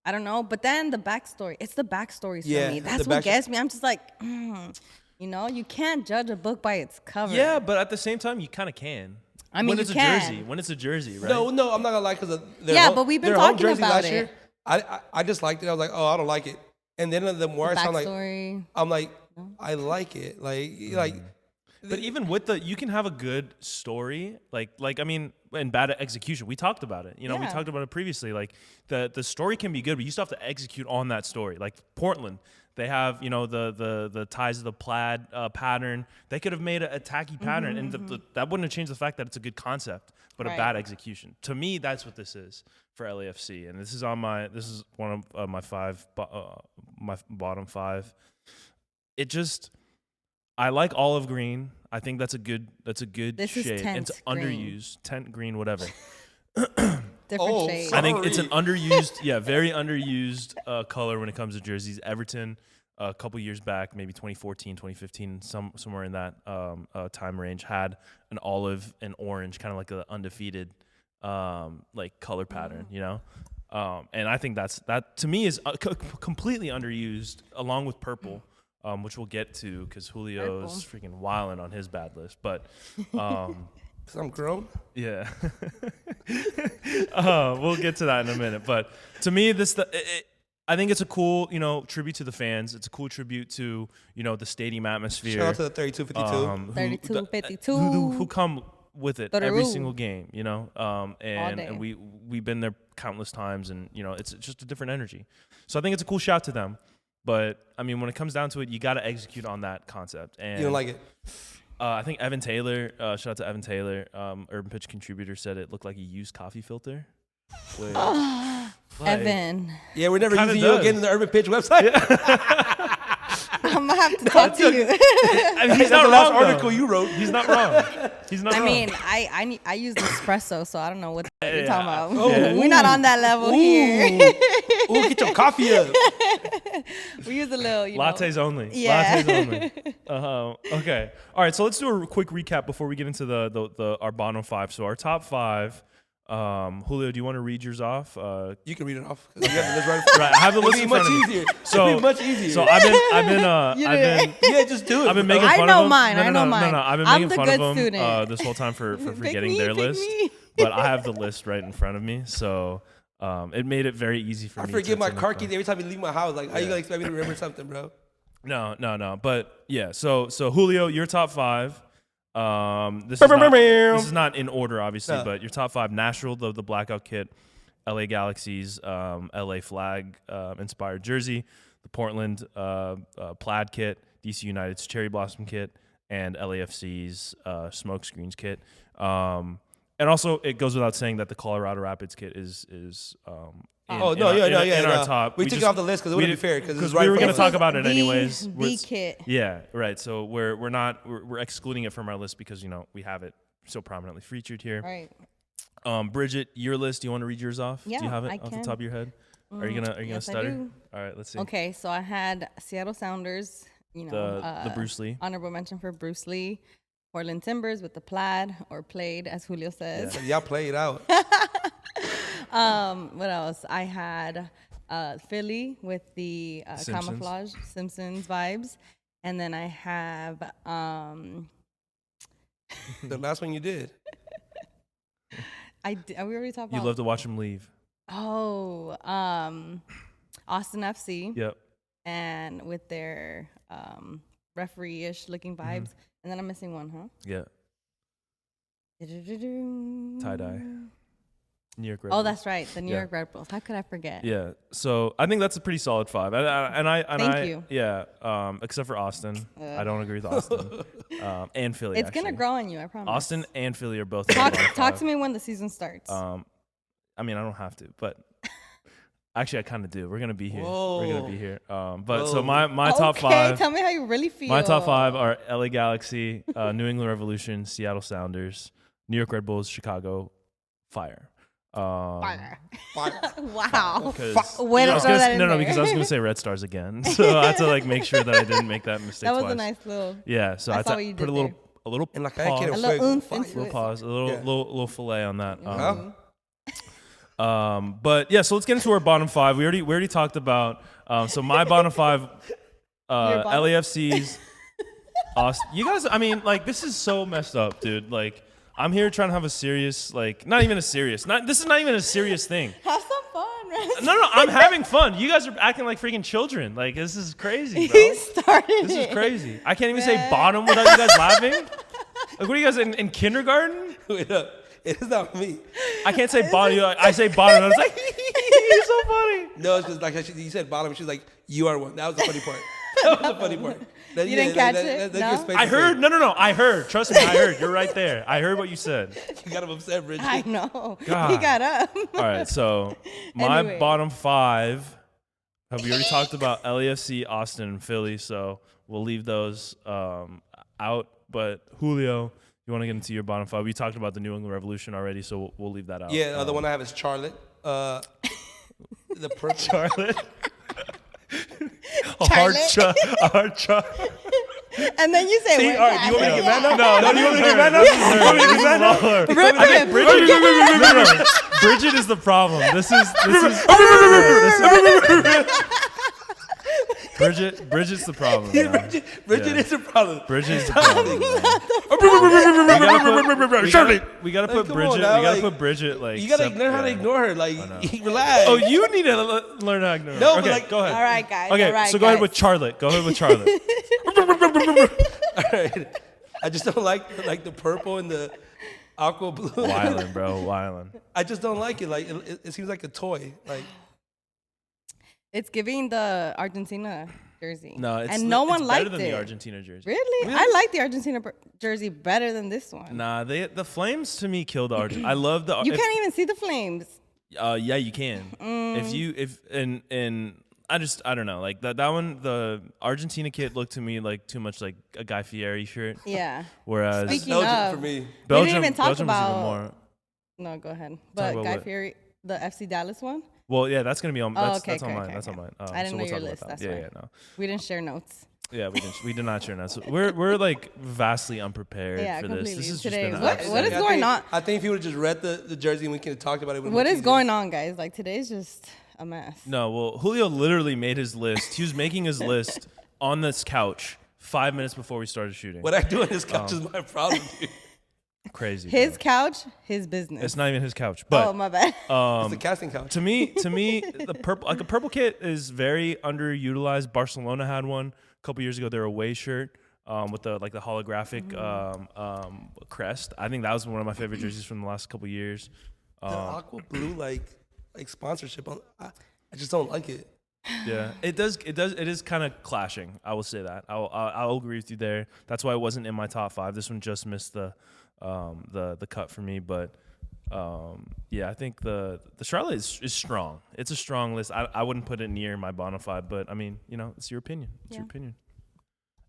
I don't know. But then the backstory, it's the backstories for me. That's what gets me. I'm just like, you know, you can't judge a book by its cover. Yeah, but at the same time, you kind of can. I mean, when you it's can. a jersey, when it's a jersey, right? No, I'm not gonna lie because but we've been talking about it. I just liked it. I was like, oh, I don't like it. And then the more I sound like, Backstory. I'm like, I like it. Like. But even with you can have a good story, like I mean, and bad execution. We talked about it. You know, we Yeah. talked about it previously. Like the story can be good, but you still have to execute on that story. Like Portland, they have the ties of the plaid pattern. They could have made a tacky pattern, and that wouldn't have changed the fact that it's a good concept, but a Right. bad execution. To me, that's what this is for LAFC, and this is one of my 5, my bottom 5. It just. I like olive green. I think that's a good This shade. is tent It's green. underused, tent green, whatever. Different shades. I think it's an underused, very underused color when it comes to jerseys. Everton, a couple years back, maybe 2014, 2015, somewhere in that time range, had an olive and orange, kind of like an undefeated like color pattern, you know. And I think that to me is completely underused, along with purple. Which we'll get to because Julio's freaking wilding on his bad list. But Because I'm grown. Yeah. We'll get to that in a minute. But to me, I think it's a cool, tribute to the fans. It's a cool tribute to, the stadium atmosphere. Shout out to the 3252. 3252. Who come with it every Thirty-two. single game, and we've been there countless times, and it's just a different energy. So I think it's a cool shout to them. But I mean, when it comes down to it, you got to execute on that concept. And You don't like it? I think Evan Taylor, shout out to Evan Taylor, Urban Pitch contributor, said it looked like a used coffee filter. Which, Evan. Yeah, we're never Kinda using you does. again in the Urban Pitch website. I'm going to have to talk to you. I mean, he's That's not the last wrong, article though. you wrote. He's not wrong. He's not I wrong. mean, I use espresso, so I don't know what you're Yeah. talking about. Oh, We're not on that level here. Ooh, get your coffee up. We use a little, Lattes only. Yeah. Lattes only. Okay. All right. So let's do a quick recap before we get into the our bottom five. So our top five. Julio, do you want to read yours off? You can read it off. You have the list right. Right. I have the It'll list be in much front of me. easier. So It'll be much easier. So I've been yeah, just do it. I've been bro. making I fun know of them. mine. No, I know mine. No. I've been I'm making the fun good of them student. this whole time for Pick forgetting me, their pick list. me. But I have the list right in front of me, so it made it very easy for I me. forget my to car make keys fun. every time you leave my house. Like, how you gonna expect me to remember something, bro? No. But yeah, so Julio, your top five. This is not in order, obviously, No. but your top five: Nashville, the blackout kit, LA Galaxy's LA flag inspired jersey, the Portland plaid kit, DC United's cherry blossom kit, and LAFC's smoke screens kit. And also, it goes without saying that the Colorado Rapids kit is in our top. We took it off the list because it wouldn't be fair. Because right we were going to talk about it anyways. The We're- kit. Yeah, right. So we're excluding it from our list because we have it so prominently featured here. Right. Bridget, your list. Do you want to read yours off? Yeah, Do you have it I off can. the top of your head? Are you gonna yes, I stutter? do. All right, let's see. Okay, so I had Seattle Sounders, The Bruce Lee. honorable mention for Bruce Lee. Portland Timbers with the plaid or played, as Julio says. Y'all play it out. What else? I had Philly with the Simpsons. camouflage Simpsons vibes, and then I have The last one you did. we already talked You about. love to watch him leave. Austin FC, Yep. and with their referee-ish looking vibes, and then I'm missing one, huh? Yeah. Tie-dye. New York Red Oh, Bulls. that's right, the New Yeah. York Red Bulls. How could I forget? Yeah. So I think that's a pretty solid five. Thank you. Yeah. Except for Austin, I don't agree with Austin. And Philly. It's gonna actually. grow on you, I promise. Austin and Philly are both. Talk to me when the season starts. I mean, I don't have to, but actually, I kind of do. We're gonna be here. Whoa. We're gonna be here. But so Whoa. my top okay, five. tell me how you really feel. My top five are LA Galaxy, New England Revolution, Seattle Sounders, New York Red Bulls, Chicago Fire. Fire. Fire. Wow. Because Way to throw that in there. because I was gonna say Red Stars again, so I had to make sure that I didn't make that mistake That was twice. a nice little. Yeah, so I I saw had what to you put did a little And like I pause, can't A little oomph into little it. pause, a little Yeah. little fillet on that. Huh? But yeah, so let's get into our bottom five. We already talked about. So my bottom five, bottom- LAFC's. Austin. You guys, I mean, this is so messed up, dude. I'm here trying to have a serious, not even a serious. This is not even a serious thing. Have some fun, right? No, I'm having fun. You guys are acting like freaking children. This is crazy, bro. He started This is it. crazy. I can't even say bottom without you guys laughing. What are you guys in kindergarten? Wait up. It is not me. I can't say bottom. I say bottom. And I was like, you're so funny. No, it's because you said bottom. She was like, "You are one." That was the funny part. That was the funny part. You didn't catch it? Give No? space I to heard. say. No. I heard. Trust me. I heard. You're right there. I heard what you said. You got him upset, Bridget. I know. God. He got up. All right. So my Anyway. bottom five. We already talked about LAFC, Austin, and Philly. So we'll leave those out. But Julio, you want to get into your bottom five? We talked about the New England Revolution already, so we'll leave that out. Yeah, the other one I have is Charlotte. The purple. Charlotte. A hard shot. And then you say, See, "Wait, all right, do you want me to get mad now? No, Do you want me to get mad now? Do you want me to get mad now? Bridget is the problem. This is Bridget's the problem. Yeah, man. Bridget is a problem. Bridget's the problem. We gotta put Come Bridget. on now, We gotta like, put Bridget like. You gotta learn how to ignore her. Like, relax. Oh, you need to learn how to ignore her. No, but okay, like- go ahead. All right, guys. Okay, all right, so go ahead guys. with Charlotte. Go ahead with Charlotte. All right. I just don't like the purple and the aqua blue. Wildin', bro. Wildin'. I just don't like it. Like it seems like a toy. Like It's giving the Argentina jersey. No, it's and no one it's liked better than it. the Argentina jersey. Really? I like the Argentina jersey better than this one. Nah, the Flames to me killed the Argentina. I love the. You can't even see the flames. Yeah, you can. I don't know. Like that one, the Argentina kit looked to me like too much like a Guy Fieri shirt. Yeah. Whereas Speaking Belgium of, for me. Belgium, we didn't even talk Belgium was even about. more. No, go ahead. But about Guy what? Fieri, the FC Dallas one. Well, yeah, that's gonna be on. That's, okay, that's on okay, mine. okay, That's okay. on mine. I didn't know we'll your talk list, about that. that's Yeah, why. no. We didn't share notes. Yeah, we did not share that. We're like vastly unprepared Yeah, for completely. this. This is Today just is been an what accident. is going on? I think if you would have just read the jersey and we could have talked about it. What is going on, guys? Like today's just a mess. No, well, Julio literally made his list. He was making his list on this couch 5 minutes before we started shooting. What I do on this couch is my problem, dude. Crazy. His bro. couch, his business. It's not even his couch, but oh, my bad. It's the casting couch. to me, the purple, like a purple kit is very underutilized. Barcelona had one a couple years ago. Their away shirt with the holographic crest. I think that was one of my favorite jerseys from the last couple years. The aqua blue like sponsorship. I just don't like it. Yeah, it is kind of clashing. I will say that. I'll agree with you there. That's why it wasn't in my top 5. This one just missed the cut for me, but yeah, I think the Charlotte is strong. It's a strong list. I wouldn't put it near my bottom 5, but I mean, it's your opinion. It's your opinion.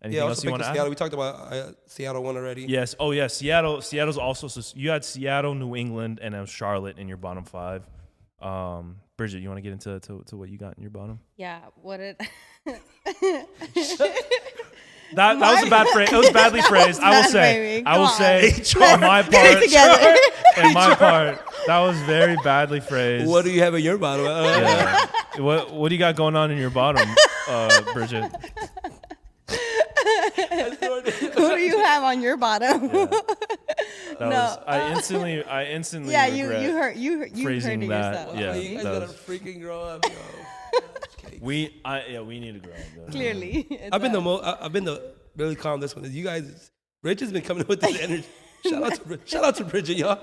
Anything else you want to add? Seattle. We talked about Seattle one already. Yes. Oh yeah, Seattle. Seattle's also. So you had Seattle, New England, and Charlotte in your bottom 5. Bridget, you want to get into what you got in your bottom? Yeah. What did? That was a bad phrase. It was badly phrased. I will bad, say. baby. I will Come say. on. On my Get it part. together. On my part, that was very badly phrased. What do you have in your bottom? Yeah. What do you got going on in your bottom, Bridget? Who do you have on your bottom? That No, was, I instantly Yeah, regret you heard phrasing it that. yourself. Yeah. You guys that gotta was- freaking grow up, yo. we need to grow up. Though. Clearly. It's I've been a- the really calm this one. You guys, Rich has been coming with this energy. Shout out to Bridget, y'all.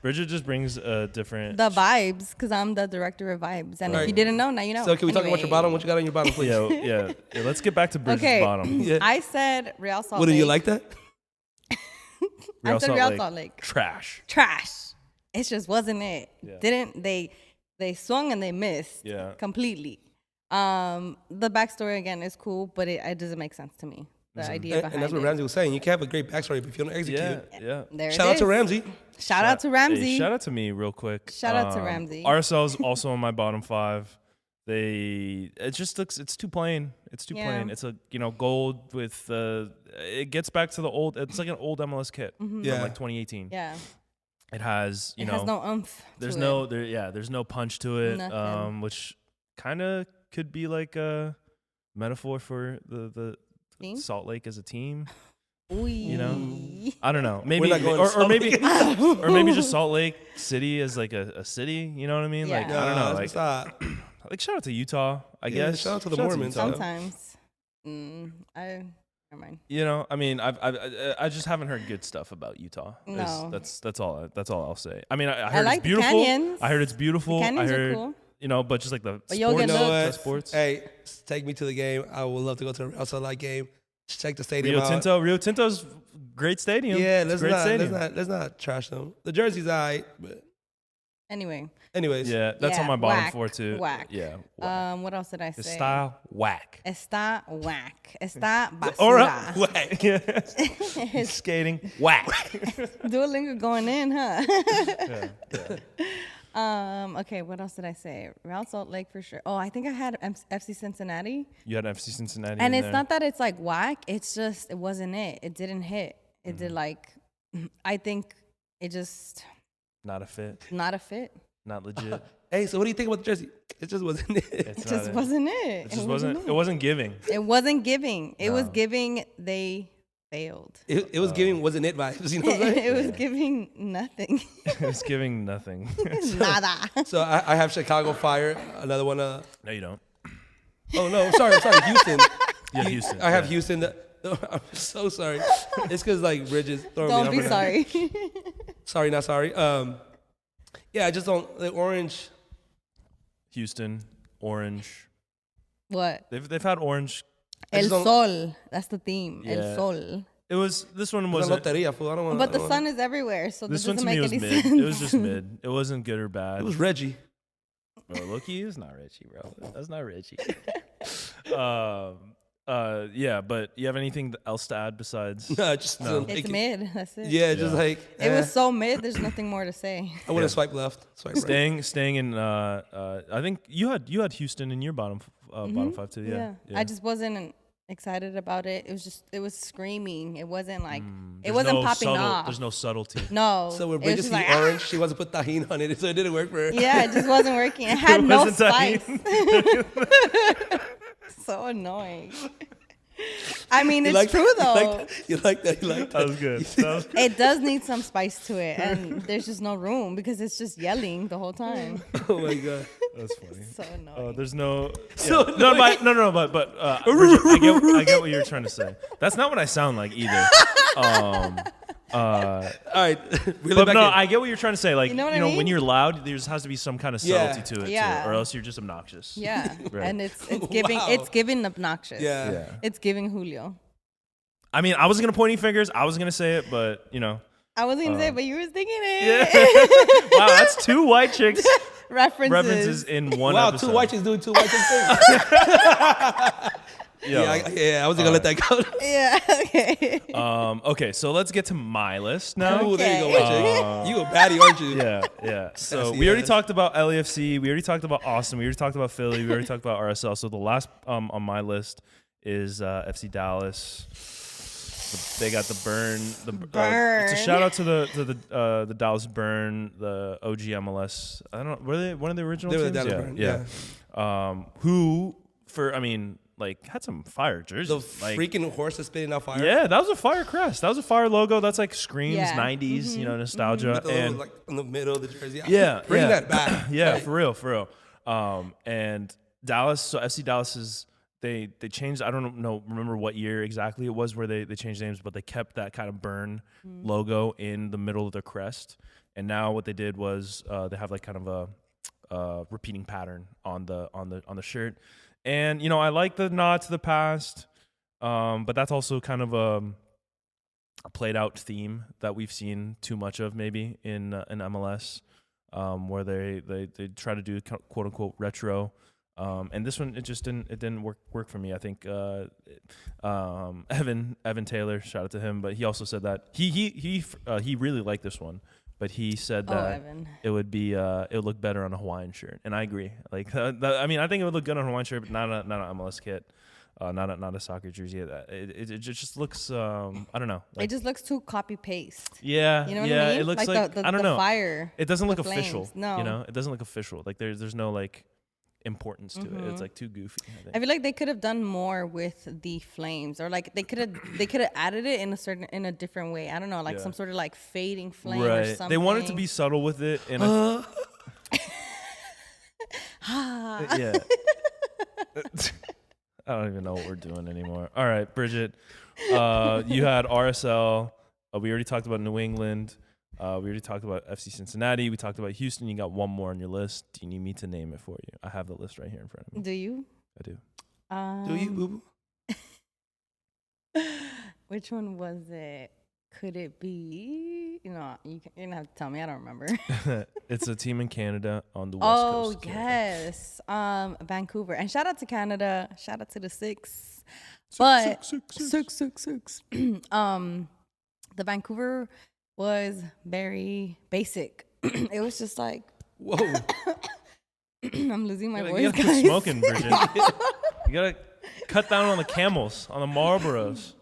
Bridget just brings a different. the vibes, because I'm the director of vibes. And if Right. you didn't know, now you know. So can we talk about your bottom? What you got on your bottom, please? yeah. Let's get back to Bridget's Okay. bottom. Yeah. I said Real Salt What do Lake. you like that? I said Real Salt Lake. Trash. Trash. It just wasn't it. Yeah. Didn't they swung and they missed Yeah. completely. The backstory again is cool, but it doesn't make sense to me. The idea behind And that's what it. Ramsey was saying. You can have a great backstory, but if you don't execute, Yeah. There shout it out to is. Ramsey. Shout out to Ramsey. Hey, shout out to me real quick. Shout out to Ramsey. RSL's also on my bottom 5. It just looks, it's too plain. It's too Yeah. plain. It's a gold with it gets back to the old. It's like an old MLS kit from Yeah. like 2018. Yeah. It has It has no oomph. there's to no it. there's no punch to it. Nothing. Which kind of could be like a metaphor for the Team? Salt Lake as a team. You know? I don't know. Maybe not going to or Salt maybe Lake. or maybe just Salt Lake City as like a city. You know what I mean? Yeah. Like I don't know. Like stop. like shout out to Utah. I Yeah, guess shout out to the Mormons. Utah. Sometimes. Never mind. You know, I mean, I just haven't heard good stuff about Utah. No. That's all I'll say. I mean, I heard like it's the beautiful. canyons. I heard it's beautiful. The canyons I are heard cool. but just like the But you'll sports. get You know looked. what? The sports. Hey, take me to the game. I would love to go to the Real Salt Lake game. Check the stadium Rio out. Tinto. Rio Tinto's great stadium. Yeah, It's a great stadium. let's not trash them. The jersey's alright, but Anyway. anyways. Yeah, that's Yeah, on my bottom whack, 4 too. whack. Yeah. Whack. What else did I The say? style whack. Está whack. Está Or basura. whack. Skating whack. Duolingo going in, huh? Yeah. Okay, what else did I say? Real Salt Lake for sure. Oh, I think I had FC Cincinnati. You had FC Cincinnati. And in it's there. not that it's like whack. It's just, it wasn't it. It didn't hit. It did like, I think it just not a fit. not a fit. Not legit. Hey, so what do you think about the jersey? It just wasn't it. It's It not just it. wasn't it. It just wasn't. It wasn't giving. It wasn't giving. It was No. giving. They failed. It was giving wasn't it vibes. You know what I'm saying? It was giving nothing. It was giving nothing. Nada. So I have Chicago Fire. Another one. No, you don't. Oh no, sorry, Houston. Yeah, Houston. I have yeah. Houston. I'm so sorry. It's because like Bridges throwing Don't me be off right sorry. now. Sorry, not sorry. Yeah, I just don't. The orange. Houston, orange. What? They've had orange. El just don't- Sol. That's the theme. Yeah. El Sol. It was this one It's a wasn't. loteria, fool. I don't want. But the sun is everywhere, so This this one doesn't to me make was any mid. sense. It was just mid. It wasn't good or bad. It was Reggie. Bro, Loki is not Richie, bro. That's not Richie. Yeah, but you have anything else to add besides? No, just No. like, It's mid. That's it. Yeah, just Yeah. like It was so mid. There's nothing more to say. I would have swiped left. Swipe right. Staying in. I think you had Houston in your bottom five too. Yeah. I just wasn't excited about it. It was screaming. It wasn't like, it There's wasn't no popping off. There's no subtlety. No. So when It was Bridges just see like, orange, she wasn't put tahini on it, so it didn't work for her. yeah, it just wasn't working. It had no wasn't spice. tahini. So annoying. I mean, You it's like- true though. You like that? You like That was good. That was- It does need some spice to it, and there's just no room because it's just yelling the whole time. Oh my god. That's funny. So annoying. There's no. So yeah. No, but Bridget, I get what you're trying to say. That's not what I sound like either. All right. Reel it But back no, in. I get what you're trying to say. Like, You know what I mean? when you're loud, there has to be some kind of Yeah. subtlety to it, Yeah. too, or else you're just obnoxious. Yeah, Right. and it's giving Wow. it's giving obnoxious. Yeah. Yeah. It's giving Julio. I mean, I wasn't gonna point any fingers. I was gonna say it, but you know. I wasn't gonna say it, but you were thinking Yeah. it. Wow, that's two white chicks References. in one Wow, episode. two white chicks doing two white chicks things. Yo. I wasn't gonna let that go. Yeah. Okay. Okay, so let's get to my list now. Ooh, there you go, Okay. white chick. You a baddie, aren't you? Yeah. So Sassy we already ass. talked about LAFC. We already talked about Austin. We already talked about Philly. We already talked about RSL. So the last on my list is FC Dallas. They got the burn. Burn. It's a shout out to the Dallas Burn, the OG MLS. I don't know. Were they one of the original They were the teams? Dallas Burn, Who had some fire The jerseys. Like, freaking horse is spitting out fire. yeah, that was a fire crest. That was a fire logo. That's like screams Yeah. 90s, nostalgia. With the little, And like in the middle of the jersey. yeah, Bring yeah. that back. yeah, Like, for real. And Dallas, so FC Dallas is they changed. I don't know, remember what year exactly it was where they changed names, but they kept that kind of burn logo in the middle of their crest. And now what they did was they have like kind of a repeating pattern on the shirt. And I like the nod to the past, but that's also kind of a played out theme that we've seen too much of maybe in MLS, where they try to do quote unquote retro. And this one, it didn't work for me. I think Evan Taylor, shout out to him, but he also said that he really liked this one, but he said that Evan. it would look better on a Hawaiian shirt, and I agree. Like, I mean, I think it would look good on a Hawaiian shirt, but not an MLS kit, not a soccer jersey. It just looks I don't know. Like, It just looks too copy paste. yeah, You know what yeah, I mean? it looks like the, I don't the know. fire. It doesn't look the official. flames. No. It doesn't look official. Like there's no like importance to it. It's like too goofy. I think. I feel like they could have done more with the flames, or like they could have added it in a different way. I don't know, like Yeah. some sort of like fading flame or Right. something. They wanted to be subtle with it, and yeah. I don't even know what we're doing anymore. All right, Bridget, you had RSL. We already talked about New England. We already talked about FC Cincinnati. We talked about Houston. You got one more on your list. Do you need me to name it for you? I have the list right here in front of me. Do you? I do. Do you, boo boo? Which one was it? Could it be? You're gonna have to tell me. I don't remember. It's a team in Canada on the West Oh Coast. of Canada. yes, Vancouver. And shout out to Canada. Shout out to the Six. But six. The Vancouver was very basic. It was just like Whoa. I'm losing my You voice, gotta quit guys. smoking, Bridget. You gotta cut down on the Camels, on the Marlboros.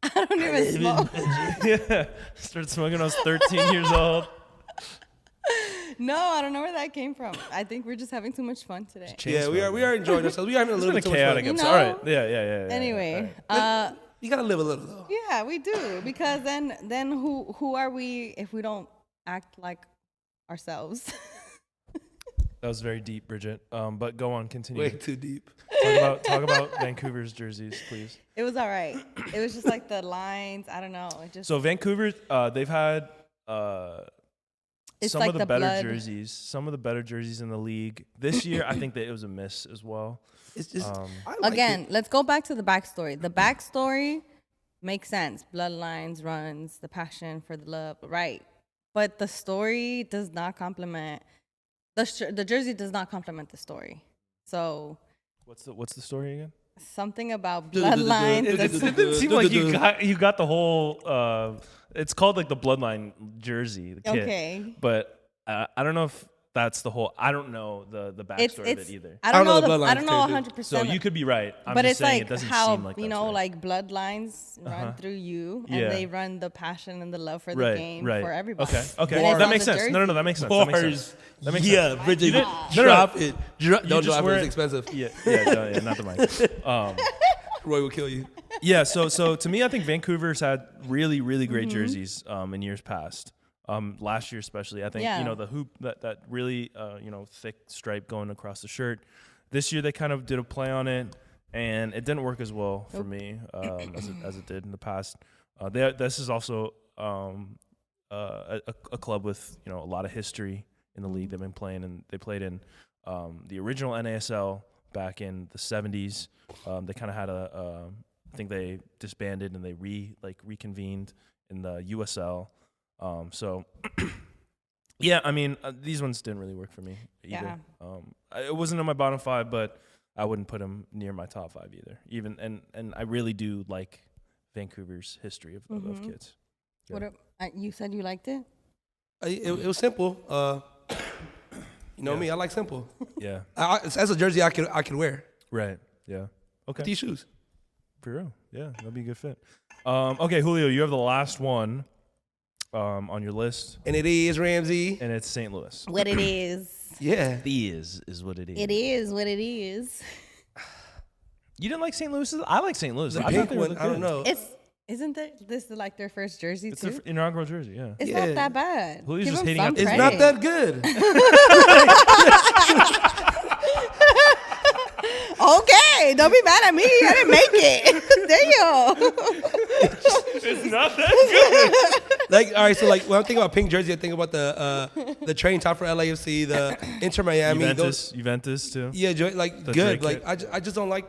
I don't even smoke. Yeah, started smoking when I was 13 years old. No, I don't know where that came from. I think we're just having too much fun today. Yeah, we are enjoying ourselves. We are having a little bit too much fun. You know? All right. Yeah. Anyway, You gotta live a little though. yeah, we do, because then who are we if we don't act like ourselves? That was very deep, Bridget. But go on, continue. Way too deep. Talk about Vancouver's jerseys, please. It was all right. It was just like the lines. I don't know. It just So Vancouver, they've had It's some like of the the better blood. jerseys. Some of the better jerseys in the league this year. I think that it was a miss as well. It's just again, let's go back to the backstory. The backstory makes sense. Bloodlines, runs, the passion for the love, right? But the story does not complement the jersey. Does not complement the story. So What's the story again? something about bloodlines. It didn't seem like you got the whole. It's called like the Bloodline jersey, the kit. Okay. But I don't know if that's the whole. I don't know the backstory of it either. I don't know. the I don't know bloodlines 100%. So you could be right. I'm but just it's saying like it doesn't how seem like you that's know, right. like bloodlines run through you, and Yeah. they run the passion and the love for the game for everybody. Okay. And it's That on makes the sense. jersey. No, that makes sense. That makes sense. That makes yeah, sense. Bridget, No, drop it. Don't just drop it. wear It's it. expensive. Yeah, not the mic. Roy will kill you. Yeah, so to me, I think Vancouver's had really, really great jerseys in years past. Last year especially, I think Yeah. the hoop that really thick stripe going across the shirt. This year they kind of did a play on it, and it didn't work as well for me as it did in the past. This is also a club with a lot of history in the league. They've been playing, and they played in the original NASL back in the 70s. They kind of had I think they disbanded and they reconvened in the USL. So yeah, I mean these ones didn't really work for me either. Yeah. It wasn't in my bottom 5, but I wouldn't put them near my top 5 either. Even and I really do like Vancouver's history of kits. Yeah. You said you liked it? It was simple. You know me, I like simple. Yeah. As a jersey, I could wear Right. Yeah. Okay. with these shoes. For real. Yeah, that'd be a good fit. Okay, Julio, you have the last one on your list, And it is Ramsey. and it's St. Louis. What it is. Yeah. Is what it is. It is what it is. You didn't like St. Louis's? I like St. Louis. The I pink thought they were one, I don't good. know. Isn't this like their first jersey It's too? the inaugural jersey, yeah. It's Yeah. not that bad. Julio's Give just them hating some on- It's It's credit. not that good. Okay, don't be mad at me. I didn't make it. There you go. It's not that good. Like, all right, so like when I'm thinking about pink jersey, I think about the train top for LAFC, the Inter Miami. Juventus too. Yeah, like The good. Drake Like I just don't like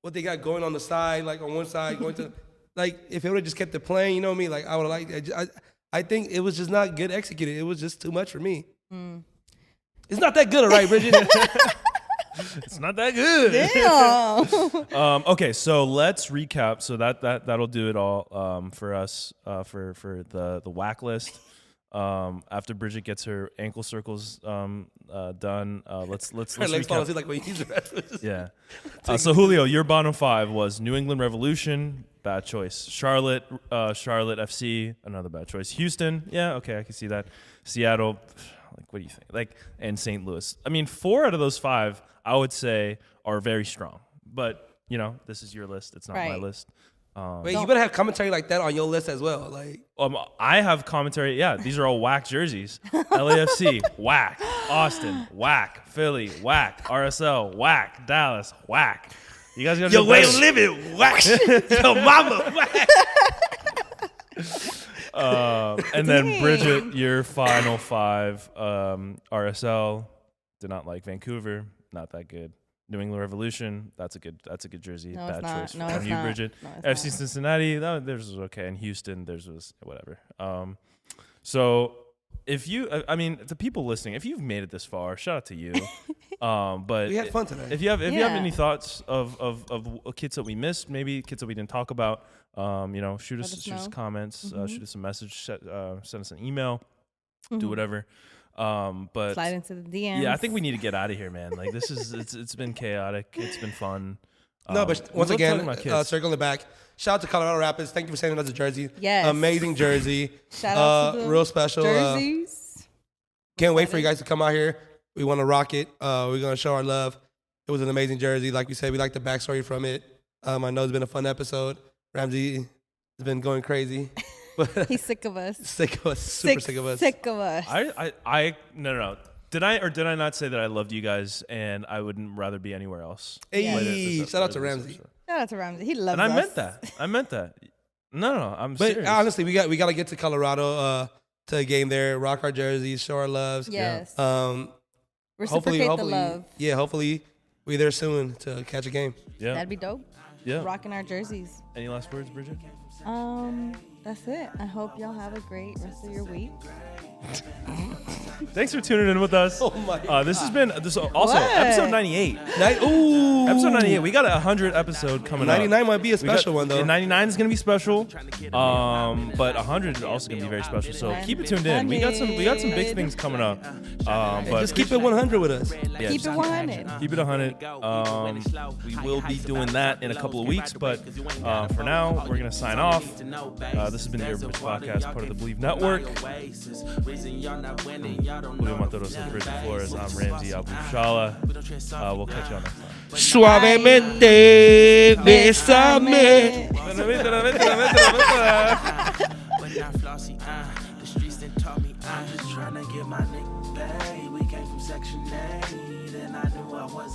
what they got going on the side. Like on one side, going to like if it would have just kept it plain, you know me. Like I would have liked. I think it was just not good executed. It was just too much for me. It's not that good, all right, Bridget. It's not that good. Damn. Okay, so let's recap. So that'll do it all for us for the whack list. After Bridget gets her ankle circles done, let's Her legs fall recap. asleep like when you use the Yeah. So Julio, your bottom 5 was New England Revolution, bad choice. Charlotte FC, another bad choice. Houston, yeah, okay, I can see that. Seattle, like what do you think? Like, and St. Louis. I mean, 4 out of those 5, I would say, are very strong. But this is your list. It's not my Right. list. Wait, you better have commentary like that on your list as well. Like I have commentary. Yeah, these are all whack jerseys. LAFC, whack. Austin, whack. Philly, whack. RSL, whack. Dallas, whack. You guys gotta your do way better. of living, whack. Your mama, whack. And then Dang. Bridget, your final 5. RSL, did not like Vancouver, not that good. New England Revolution, that's a good jersey. No, it's Bad not. choice No, from it's you, not. Bridget. No, it's FC not. Cincinnati, theirs was okay. And Houston, theirs was whatever. So if you, I mean, the people listening, if you've made it this far, shout out to you. But We had fun today. If you have Yeah. any thoughts of kits that we missed, maybe kits that we didn't talk about, shoot us know. comments, shoot us a message, send us an email, do Mm-hmm. whatever. But Slide into the DMs. yeah, I think we need to get out of here, man. Like this is it's been chaotic. It's been fun. No, but we once love again, talking about kids. circling back. Shout out to Colorado Rapids. Thank you for sending us a jersey. Yes. Amazing jersey. Shout out to the real special. jerseys. Can't wait for you guys to come out here. We want to rock it. We're going to show our love. It was an amazing jersey. Like we said, we like the backstory from it. I know it's been a fun episode. Ramsey has been going crazy. He's sick of us. Sick of us. Super sick of us. Sick of us. No. Did I or did I not say that I loved you guys and I wouldn't rather be anywhere else? Hey, shout out to Ramsey. Shout out to Ramsey. He loves and us. I meant that. No, I'm But serious. honestly, we got to get to Colorado to a game there, rock our jerseys, show our loves. Yes. Hopefully, Reciprocate the love. Yeah, hopefully we're there soon to catch a game. Yeah. That'd be dope. Yeah. Rocking our jerseys. Any last words, Bridget? That's it. I hope y'all have a great rest of your week. Thanks for tuning in with us. Oh my God. This has been also What? episode 98. Ooh. Episode 98. We got a 100 episode coming up. 99 might be a special one, though. Yeah, 99 is gonna be special. But 100 is also gonna be very special. So keep it tuned in. We got some big things coming up. But Just keep it 100 with us. yeah, Keep it 100. Keep it 100. We will be doing that in a couple of weeks, but for now, we're gonna sign off. This has been the Urban Bitch Podcast, part of the Believe Network. Julio Mataros and Bridget Flores. I'm Ramsey Abushala. We'll catch you on next time. Suavemente, bésame. When I flossy, the streets that taught me I'm just trying to get my nigga paid. We came from Section 8 and I knew I was